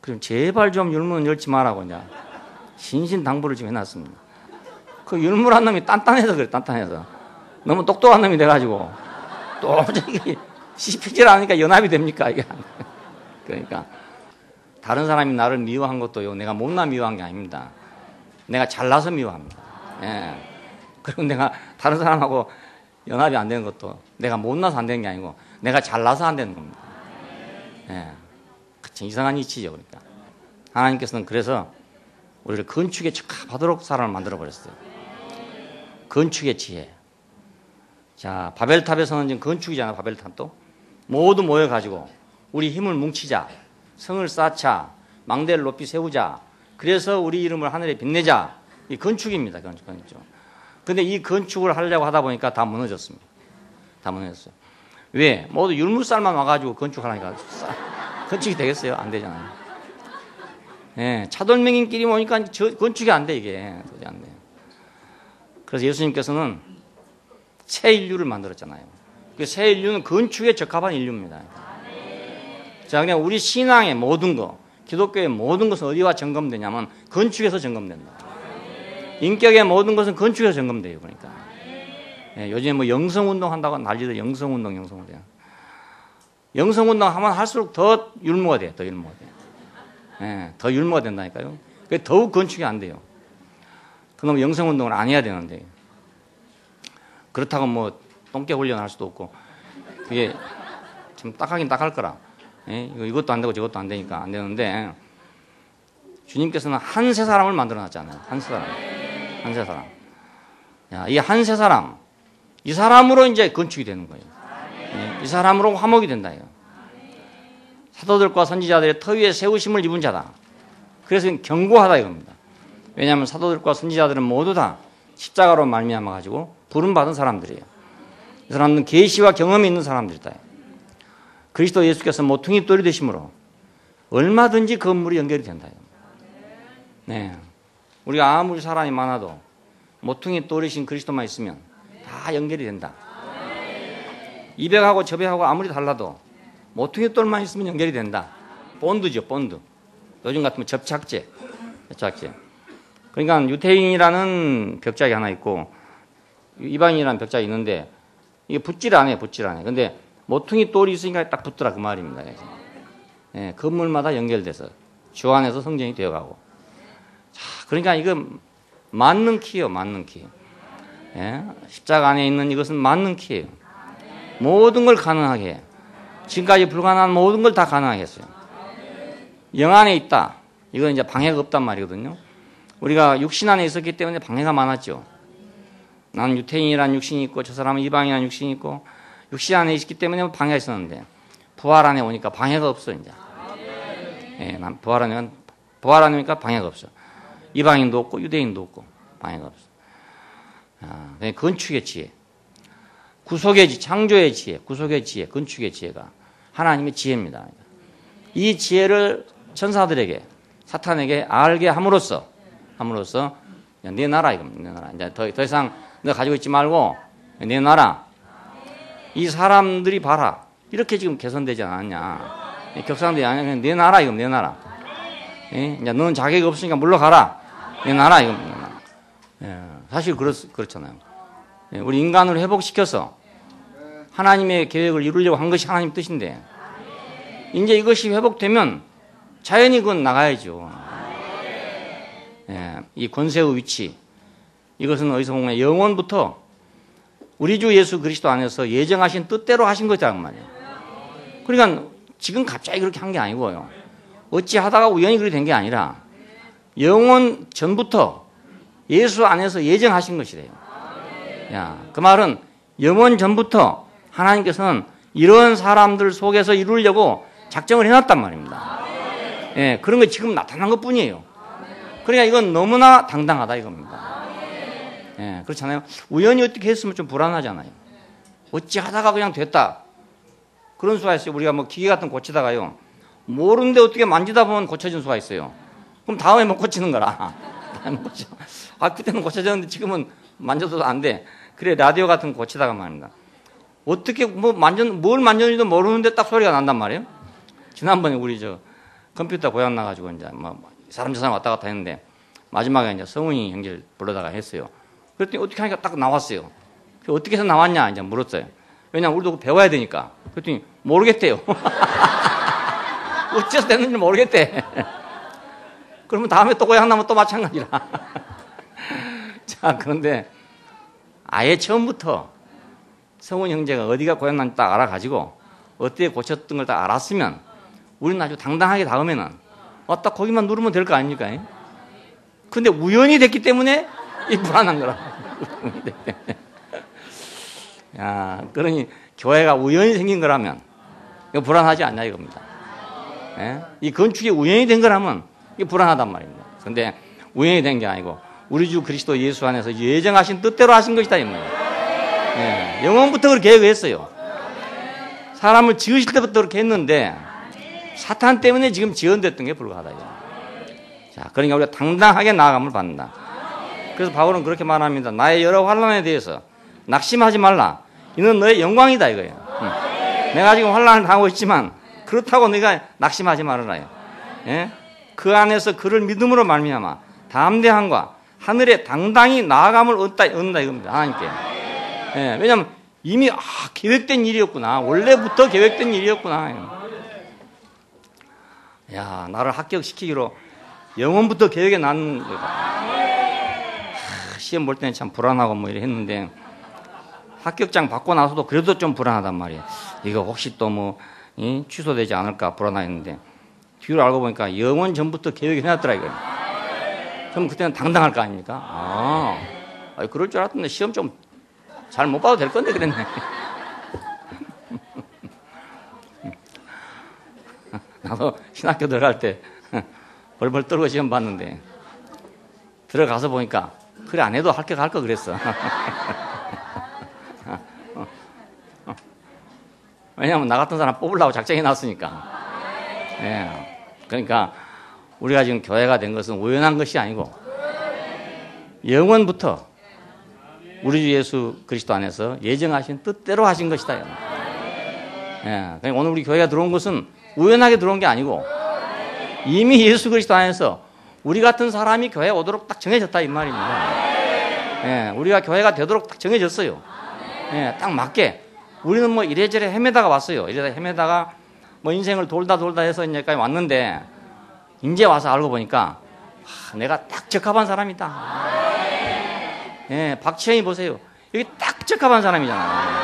그럼 제발 좀 율무는 열지 말라고 이제 신신당부를 좀 해놨습니다. 그 율무란 놈이 단단해서 그래. 단단해서 너무 똑똑한 놈이 돼가지고 도저히 씹히질 않으니까 연합이 됩니까 이게. 그러니까 다른 사람이 나를 미워한 것도요 내가 못나 미워한 게 아닙니다. 내가 잘나서 미워합니다. 예. 그리고 내가 다른 사람하고 연합이 안 되는 것도 내가 못나서 안 되는 게 아니고 내가 잘나서 안 되는 겁니다. 예. 그치, 이상한 이치죠. 그러니까 하나님께서는 그래서 우리를 건축에 적합하도록 사람을 만들어 버렸어요. 건축의 지혜. 자, 바벨탑에서는 지금 건축이잖아. 바벨탑도 모두 모여가지고 우리 힘을 뭉치자, 성을 쌓자, 망대를 높이 세우자. 그래서 우리 이름을 하늘에 빛내자. 이 건축입니다. 건축. 근데 이 건축을 하려고 하다 보니까 다 무너졌습니다. 다 무너졌어요. 왜? 모두 율무살만 와가지고 건축하라니까 건축이 되겠어요? 안 되잖아요. 예, 차돌맹이끼리 모니까 건축이 안 돼 이게. 도저히 안 돼요. 그래서 예수님께서는 새 인류를 만들었잖아요. 그 새 인류는 건축에 적합한 인류입니다. 자, 그냥 우리 신앙의 모든 거, 기독교의 모든 것은 어디와 점검되냐면 건축에서 점검된다. 인격의 모든 것은 건축에서 점검돼요. 그러니까 요즘에 뭐 영성운동 한다고 난리들. 영성운동. 영성운동 하면 할수록 더 율무가 돼. 더 율무가 된다니까요. 그게 더욱 건축이 안 돼요. 그럼 영성운동을 안 해야 되는데, 그렇다고 뭐 똥개 훈련할 수도 없고, 그게 참 딱하긴 딱할 거라. 이것도 안 되고 저것도 안 되니까 안 되는데, 주님께서는 한 세 사람을 만들어 놨잖아요. 한 세 사람. 야, 이 한 세 사람, 이 사람으로 이제 건축이 되는 거예요. 이 사람으로 화목이 된다. 사도들과 선지자들의 터 위에 세우심을 입은 자다. 그래서 견고하다 이겁니다. 왜냐하면 사도들과 선지자들은 모두 다 십자가로 말미암아 가지고 부름 받은 사람들이에요. 이 사람들은 계시와 경험이 있는 사람들이다. 그리스도 예수께서 모퉁이 돌이 되심으로 얼마든지 건물이 연결이 된다. 네, 우리가 아무리 사람이 많아도 모퉁이 돌이신 그리스도만 있으면 다 연결이 된다. 이 벽하고 저 벽하고 아무리 달라도 모퉁이 돌만 있으면 연결이 된다. 본드죠, 본드. 요즘 같으면 접착제. 그러니까 유태인이라는 벽작이 하나 있고 이방인이라는 벽작이 있는데 이게 붙질 않아요. 근데 모퉁이 돌이 있으니까 딱 붙더라 그 말입니다. 예, 건물마다 연결돼서 주 안에서 성전이 되어가고. 자, 그러니까 이거 맞는 키예요. 예, 십자가 안에 있는 이것은 맞는 키예요. 모든 걸 가능하게 해요. 지금까지 불가능한 모든 걸 다 가능하게 했어요. 영 안에 있다. 이건 이제 방해가 없단 말이거든요. 우리가 육신 안에 있었기 때문에 방해가 많았죠. 나는 유태인이라는 육신이 있고 저 사람은 이방인이라는 육신이 있고 육신 안에 있기 때문에 방해가 있었는데 부활 안에 오니까 방해가 없어 이제. 예, 난 부활 안에 오니까 방해가 없어. 이방인도 없고 유대인도 없고 방해가 없어. 건축의 지혜, 구속의 지혜, 창조의 지혜, 건축의 지혜가 하나님의 지혜입니다. 이 지혜를 천사들에게, 사탄에게 알게 함으로써 내놔라 이겁니다. 내놔라. 이제 더 이상 내가 가지고 있지 말고 내놔라. 이 사람들이 봐라. 이렇게 지금 개선되지 않았냐? 격상되지 않냐? 그냥 내놔라 이겁니다. 내놔라. 예? 이제 너는 자격이 없으니까 물러가라. 내놔라 이겁니다. 예, 사실 그렇잖아요. 예, 우리 인간을 회복시켜서 하나님의 계획을 이루려고 한 것이 하나님 뜻인데 이제 이것이 회복되면 자연히 그건 나가야죠. 예, 이 권세의 위치 이것은 어디서 보면 영원부터 우리 주 예수 그리스도 안에서 예정하신 뜻대로 하신 거잖아요 말이에요. 그러니까 지금 갑자기 그렇게 한 게 아니고요. 어찌 하다가 우연히 그렇게 된 게 아니라 영원 전부터 예수 안에서 예정하신 것이래요. 야, 그 말은 영원 전부터 하나님께서는 이런 사람들 속에서 이루려고 작정을 해놨단 말입니다. 예, 그런 게 지금 나타난 것 뿐이에요. 그러니까 이건 너무나 당당하다 이겁니다. 예, 그렇잖아요. 우연히 어떻게 했으면 좀 불안하잖아요. 어찌 하다가 그냥 됐다. 그런 수가 있어요. 우리가 뭐 기계 같은 거 고치다가요. 모르는데 어떻게 만지다 보면 고쳐진 수가 있어요. 그럼 다음에 못 고치는 거라. 그때는 고쳐졌는데 지금은 만져도 안 돼. 그래, 라디오 같은 거 고치다가 말입니다. 어떻게 뭘 만졌는지도 모르는데 딱 소리가 난단 말이에요. 지난번에 우리 컴퓨터 고장 나가지고 이제 사람 왔다 갔다 했는데 마지막에 이제 성훈이 형제를 불러다가 했어요. 그랬더니 어떻게 하니까 딱 나왔어요. 어떻게 해서 나왔냐 이제 물었어요. 왜냐면 우리도 배워야 되니까. 그랬더니 모르겠대요. 어째서 됐는지 모르겠대. 그러면 다음에 또 고장 나면 또 마찬가지라. 자, 그런데 아예 처음부터 성훈 형제가 어디가 고장 난지 딱 알아가지고 어떻게 고쳤던 걸 딱 알았으면 우리는 아주 당당하게 다음에는 딱 거기만 누르면 될 거 아닙니까? 근데 우연히 됐기 때문에 이 불안한 거라. 야, 그러니 교회가 우연히 생긴 거라면 이거 불안하지 않냐 이겁니다. 예? 이 건축이 우연히 된 거라면 이게 불안하단 말입니다. 근데 우연히 된 게 아니고 우리 주 그리스도 예수 안에서 예정하신 뜻대로 하신 것이다 이 말이에요. 예, 영원부터 그렇게 계획했어요. 사람을 지으실 때부터 그렇게 했는데 사탄 때문에 지금 지연됐던 게 불가하다. 자, 그러니까 우리가 당당하게 나아감을 받는다. 그래서 바울은 그렇게 말합니다. 나의 여러 환난에 대해서 낙심하지 말라. 이는 너의 영광이다 이거예요. 내가 지금 환난을 당하고 있지만 그렇다고 네가 낙심하지 말아라요. 예? 그 안에서 그를 믿음으로 말미암아 담대함과 하늘에 당당히 나아감을 얻다 이겁니다. 하나님께. 예, 왜냐하면 이미 계획된 일이었구나. 원래부터 계획된 일이었구나. 야, 나를 합격시키기로 영원부터 계획에 난 거다. 시험 볼 때는 참 불안하고 뭐 이래 했는데 합격장 받고 나서도 그래도 좀 불안하단 말이에요. 이거 혹시 또 뭐 취소되지 않을까 불안했는데 뒤로 알고 보니까 영원 전부터 계획이 해놨더라 이거예요. 그럼 그때는 당당할 거 아닙니까? 그럴 줄 알았는데 시험 좀 잘 못 봐도 될 건데 그랬네. 나도 신학교 들어갈 때 벌벌 떨고 시험 봤는데 들어가서 보니까 그래 안 해도 합격할 거 그랬어. 왜냐하면 나 같은 사람 뽑으려고 작정해 놨으니까. 예. 그러니까 우리가 지금 교회가 된 것은 우연한 것이 아니고 영원부터 우리 주 예수 그리스도 안에서 예정하신 뜻대로 하신 것이다. 예. 그러니까 오늘 우리 교회가 들어온 것은 우연하게 들어온 게 아니고 이미 예수 그리스도 안에서 우리 같은 사람이 교회에 오도록 딱 정해졌다 이 말입니다. 예. 우리가 교회가 되도록 딱 정해졌어요. 예. 딱 맞게. 우리는 뭐 이래저래 헤매다가 왔어요. 이래다 헤매다가 뭐 인생을 돌다 해서 이제까지 왔는데 이제 와서 알고 보니까 내가 딱 적합한 사람이다. 예, 박치영이 보세요. 여기 딱 적합한 사람이잖아요.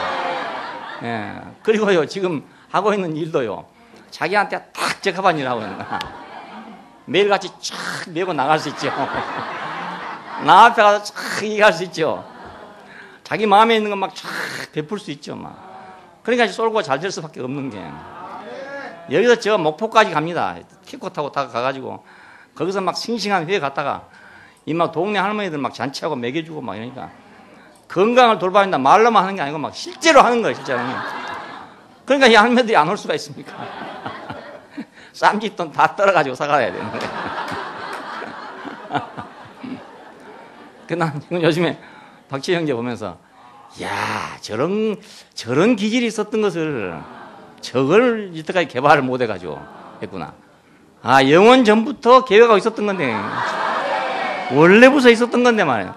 예, 그리고요 지금 하고 있는 일도요 자기한테 딱 적합한 일을 하고 있는 거야. 매일같이 촥 메고 나갈 수 있죠. 나 앞에 가서 촥 얘기할 수 있죠. 자기 마음에 있는 건 막 촥 베풀 수 있죠. 막. 그러니까 쏠고 잘 될 수밖에 없는 게. 여기서 저 목포까지 갑니다. 티코 타고 가가지고 거기서 막 싱싱한 회에 갔다가 이 막 동네 할머니들 막 잔치하고 먹여주고 막 이러니까 건강을 돌봐준다 말로만 하는 게 아니고 막 실제로 하는 거예요. 실제로. 그러니까 이 할머니들이 안 올 수가 있습니까? 쌈짓돈 다 떨어가지고 사가야 되는 거예요. 난 지금 요즘에 박지희 형제 보면서 야 저런 기질이 있었던 것을 저걸 이때까지 개발을 못 해가지고 했구나. 영원 전부터 계획하고 있었던 건데 원래부터 있었던 건데 말이에요.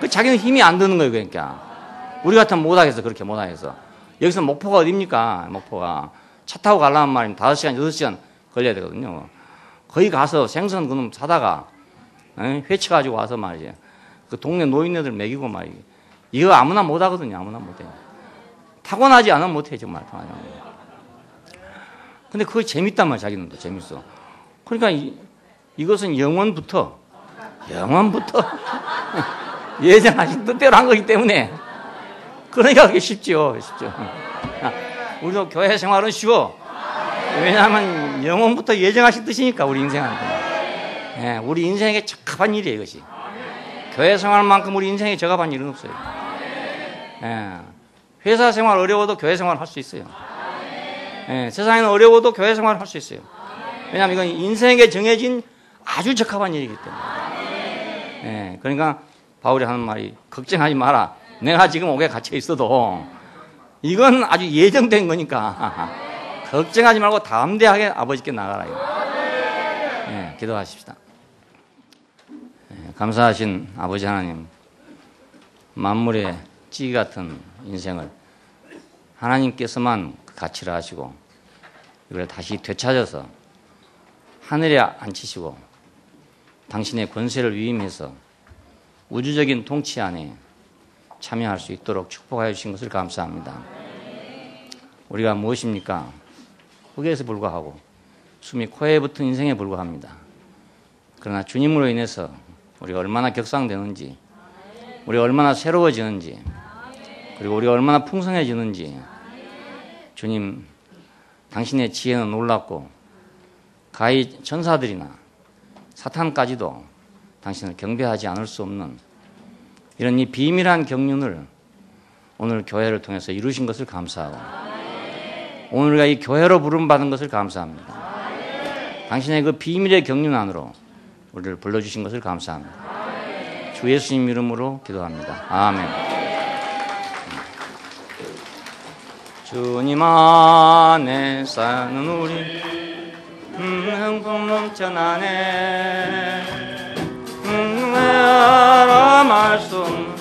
그 자기는 힘이 안 드는 거예요. 그러니까 우리 같으면 못하겠어. 그렇게 못하겠어. 여기서 목포가 어딥니까? 목포가 차 타고 가려면 말이면 5시간 6시간 걸려야 되거든요. 거기 가서 생선 그놈 사다가 회쳐가지고 와서 말이죠. 그 동네 노인네들 먹이고 말이죠. 이거 아무나 못하거든요. 아무나 못해요. 타고나지 않으면 못해 정말. 근데 그거 재밌단 말이야. 자기는 또 재밌어. 그러니까 이것은 영원부터 예정하신 뜻대로 한 거기 때문에 그러니까 그게 쉽죠. 우리도 교회 생활은 쉬워. 왜냐하면 영원부터 예정하신 뜻이니까 우리 인생한테. 예, 우리 인생에 적합한 일이에요. 이것이. 교회 생활만큼 우리 인생에 적합한 일은 없어요. 예, 회사 생활 어려워도 교회 생활 할 수 있어요. 예, 세상에는 어려워도 교회 생활 할 수 있어요. 왜냐하면 이건 인생에 정해진 아주 적합한 일이기 때문에. 예, 그러니까 바울이 하는 말이 걱정하지 마라. 내가 지금 옥에 갇혀 있어도 이건 아주 예정된 거니까 걱정하지 말고 담대하게 아버지께 나가라. 예, 기도하십시다. 예, 감사하신 아버지 하나님, 만물의 찌 같은 인생을 하나님께서만 가치를 하시고 이걸 다시 되찾아서 하늘에 앉히시고 당신의 권세를 위임해서 우주적인 통치 안에 참여할 수 있도록 축복하여 주신 것을 감사합니다. 우리가 무엇입니까? 흙에서 불과하고 숨이 코에 붙은 인생에 불과합니다. 그러나 주님으로 인해서 우리가 얼마나 격상되는지, 우리가 얼마나 새로워지는지, 그리고 우리가 얼마나 풍성해지는지 주님, 당신의 지혜는 놀랍고 가히 천사들이나 사탄까지도 당신을 경배하지 않을 수 없는 이런 이 비밀한 경륜을 오늘 교회를 통해서 이루신 것을 감사하고 오늘 우리가 이 교회로 부름받은 것을 감사합니다. 당신의 그 비밀의 경륜 안으로 우리를 불러주신 것을 감사합니다. 주 예수님 이름으로 기도합니다. 아멘. 주님 안에 사는 우리 흥분 넘쳐나네 내가 말수 없는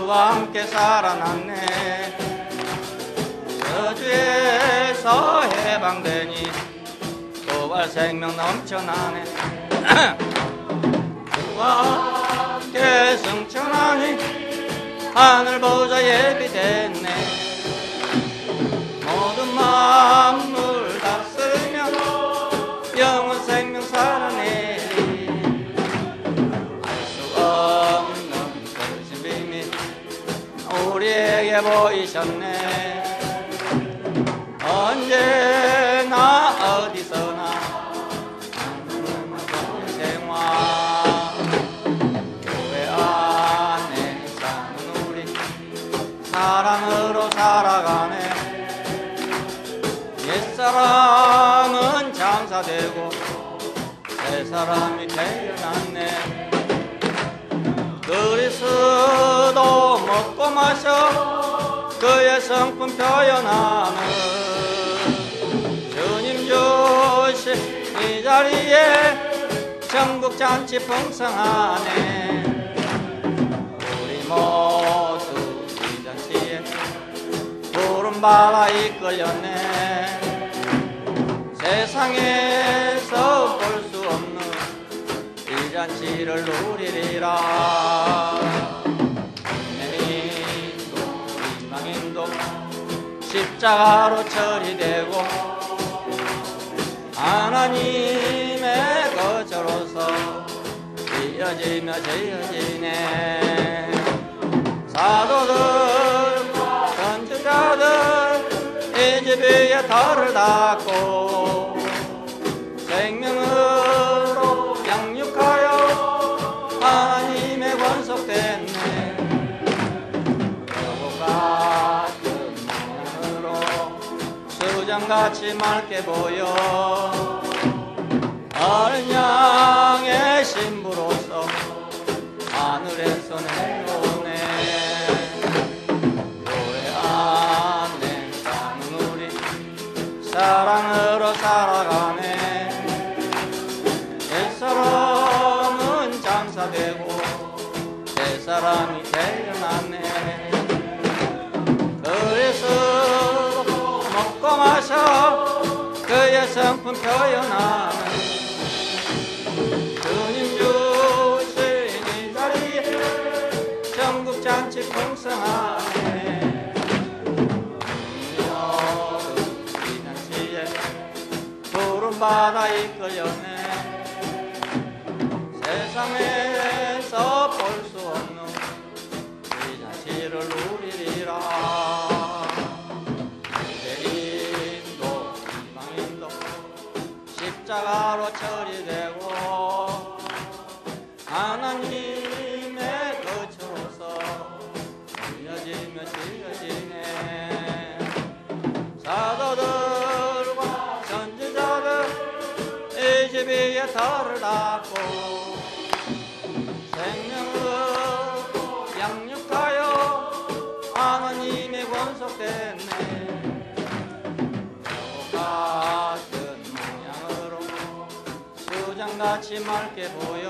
함께 살아났네 저주에서 해방되니 도발 생명 넘쳐나네 주와 함께 승천하니 하늘 보좌 예비됐네 모든 만물 다스리며 영원 생명 살아내리 알 수 없는 거친 비밀 우리에게 보이셨네 언제나 어디서나 생활 교회 안에 사는 우리 사랑으로 살아가네 옛사람은 장사되고 새사람이 태어났네 그리스도 먹고 마셔 그의 성품 표현하는 주님 주신 이 자리에 천국 잔치 풍성하네 우리 모두 이 잔치에 부름받아 이끌렸네 세상에서 볼 수 없는 이 잔치를 누리리라 인도 이방인도 십자가로 처리되고 하나님의 거처로서 지어지며 지어지네 사도들 선지자들 이 집 위에 털을 닦고 생명으로 양육하여 하나님의 권속됐네 여보 같은 모양으로 수정같이 맑게 보여 어린 양의 신부로서 하늘에서 내려오네 교회 안에 사는 우리 사랑으로 살아가네 옛사람은 장사되고 새사람이 태어났네 그래서 먹고 마셔 그의 성품 표현하는 주님 주신 이 자리에 천국 잔치 풍성하네 이 잔치에 부름받아 이끌렸네 세상에서 볼 수 없는 이 잔치를 누리리라 유대인도 이방인도 십자가로 처리되고 하나님의 거처로서 지어지며 지어지네 사도들과 선지자들 이 집 위에 털을 닦고 생명으로 양육하여 하나님의 권속됐네 여보 같은 모양으로 수정같이 맑게 보여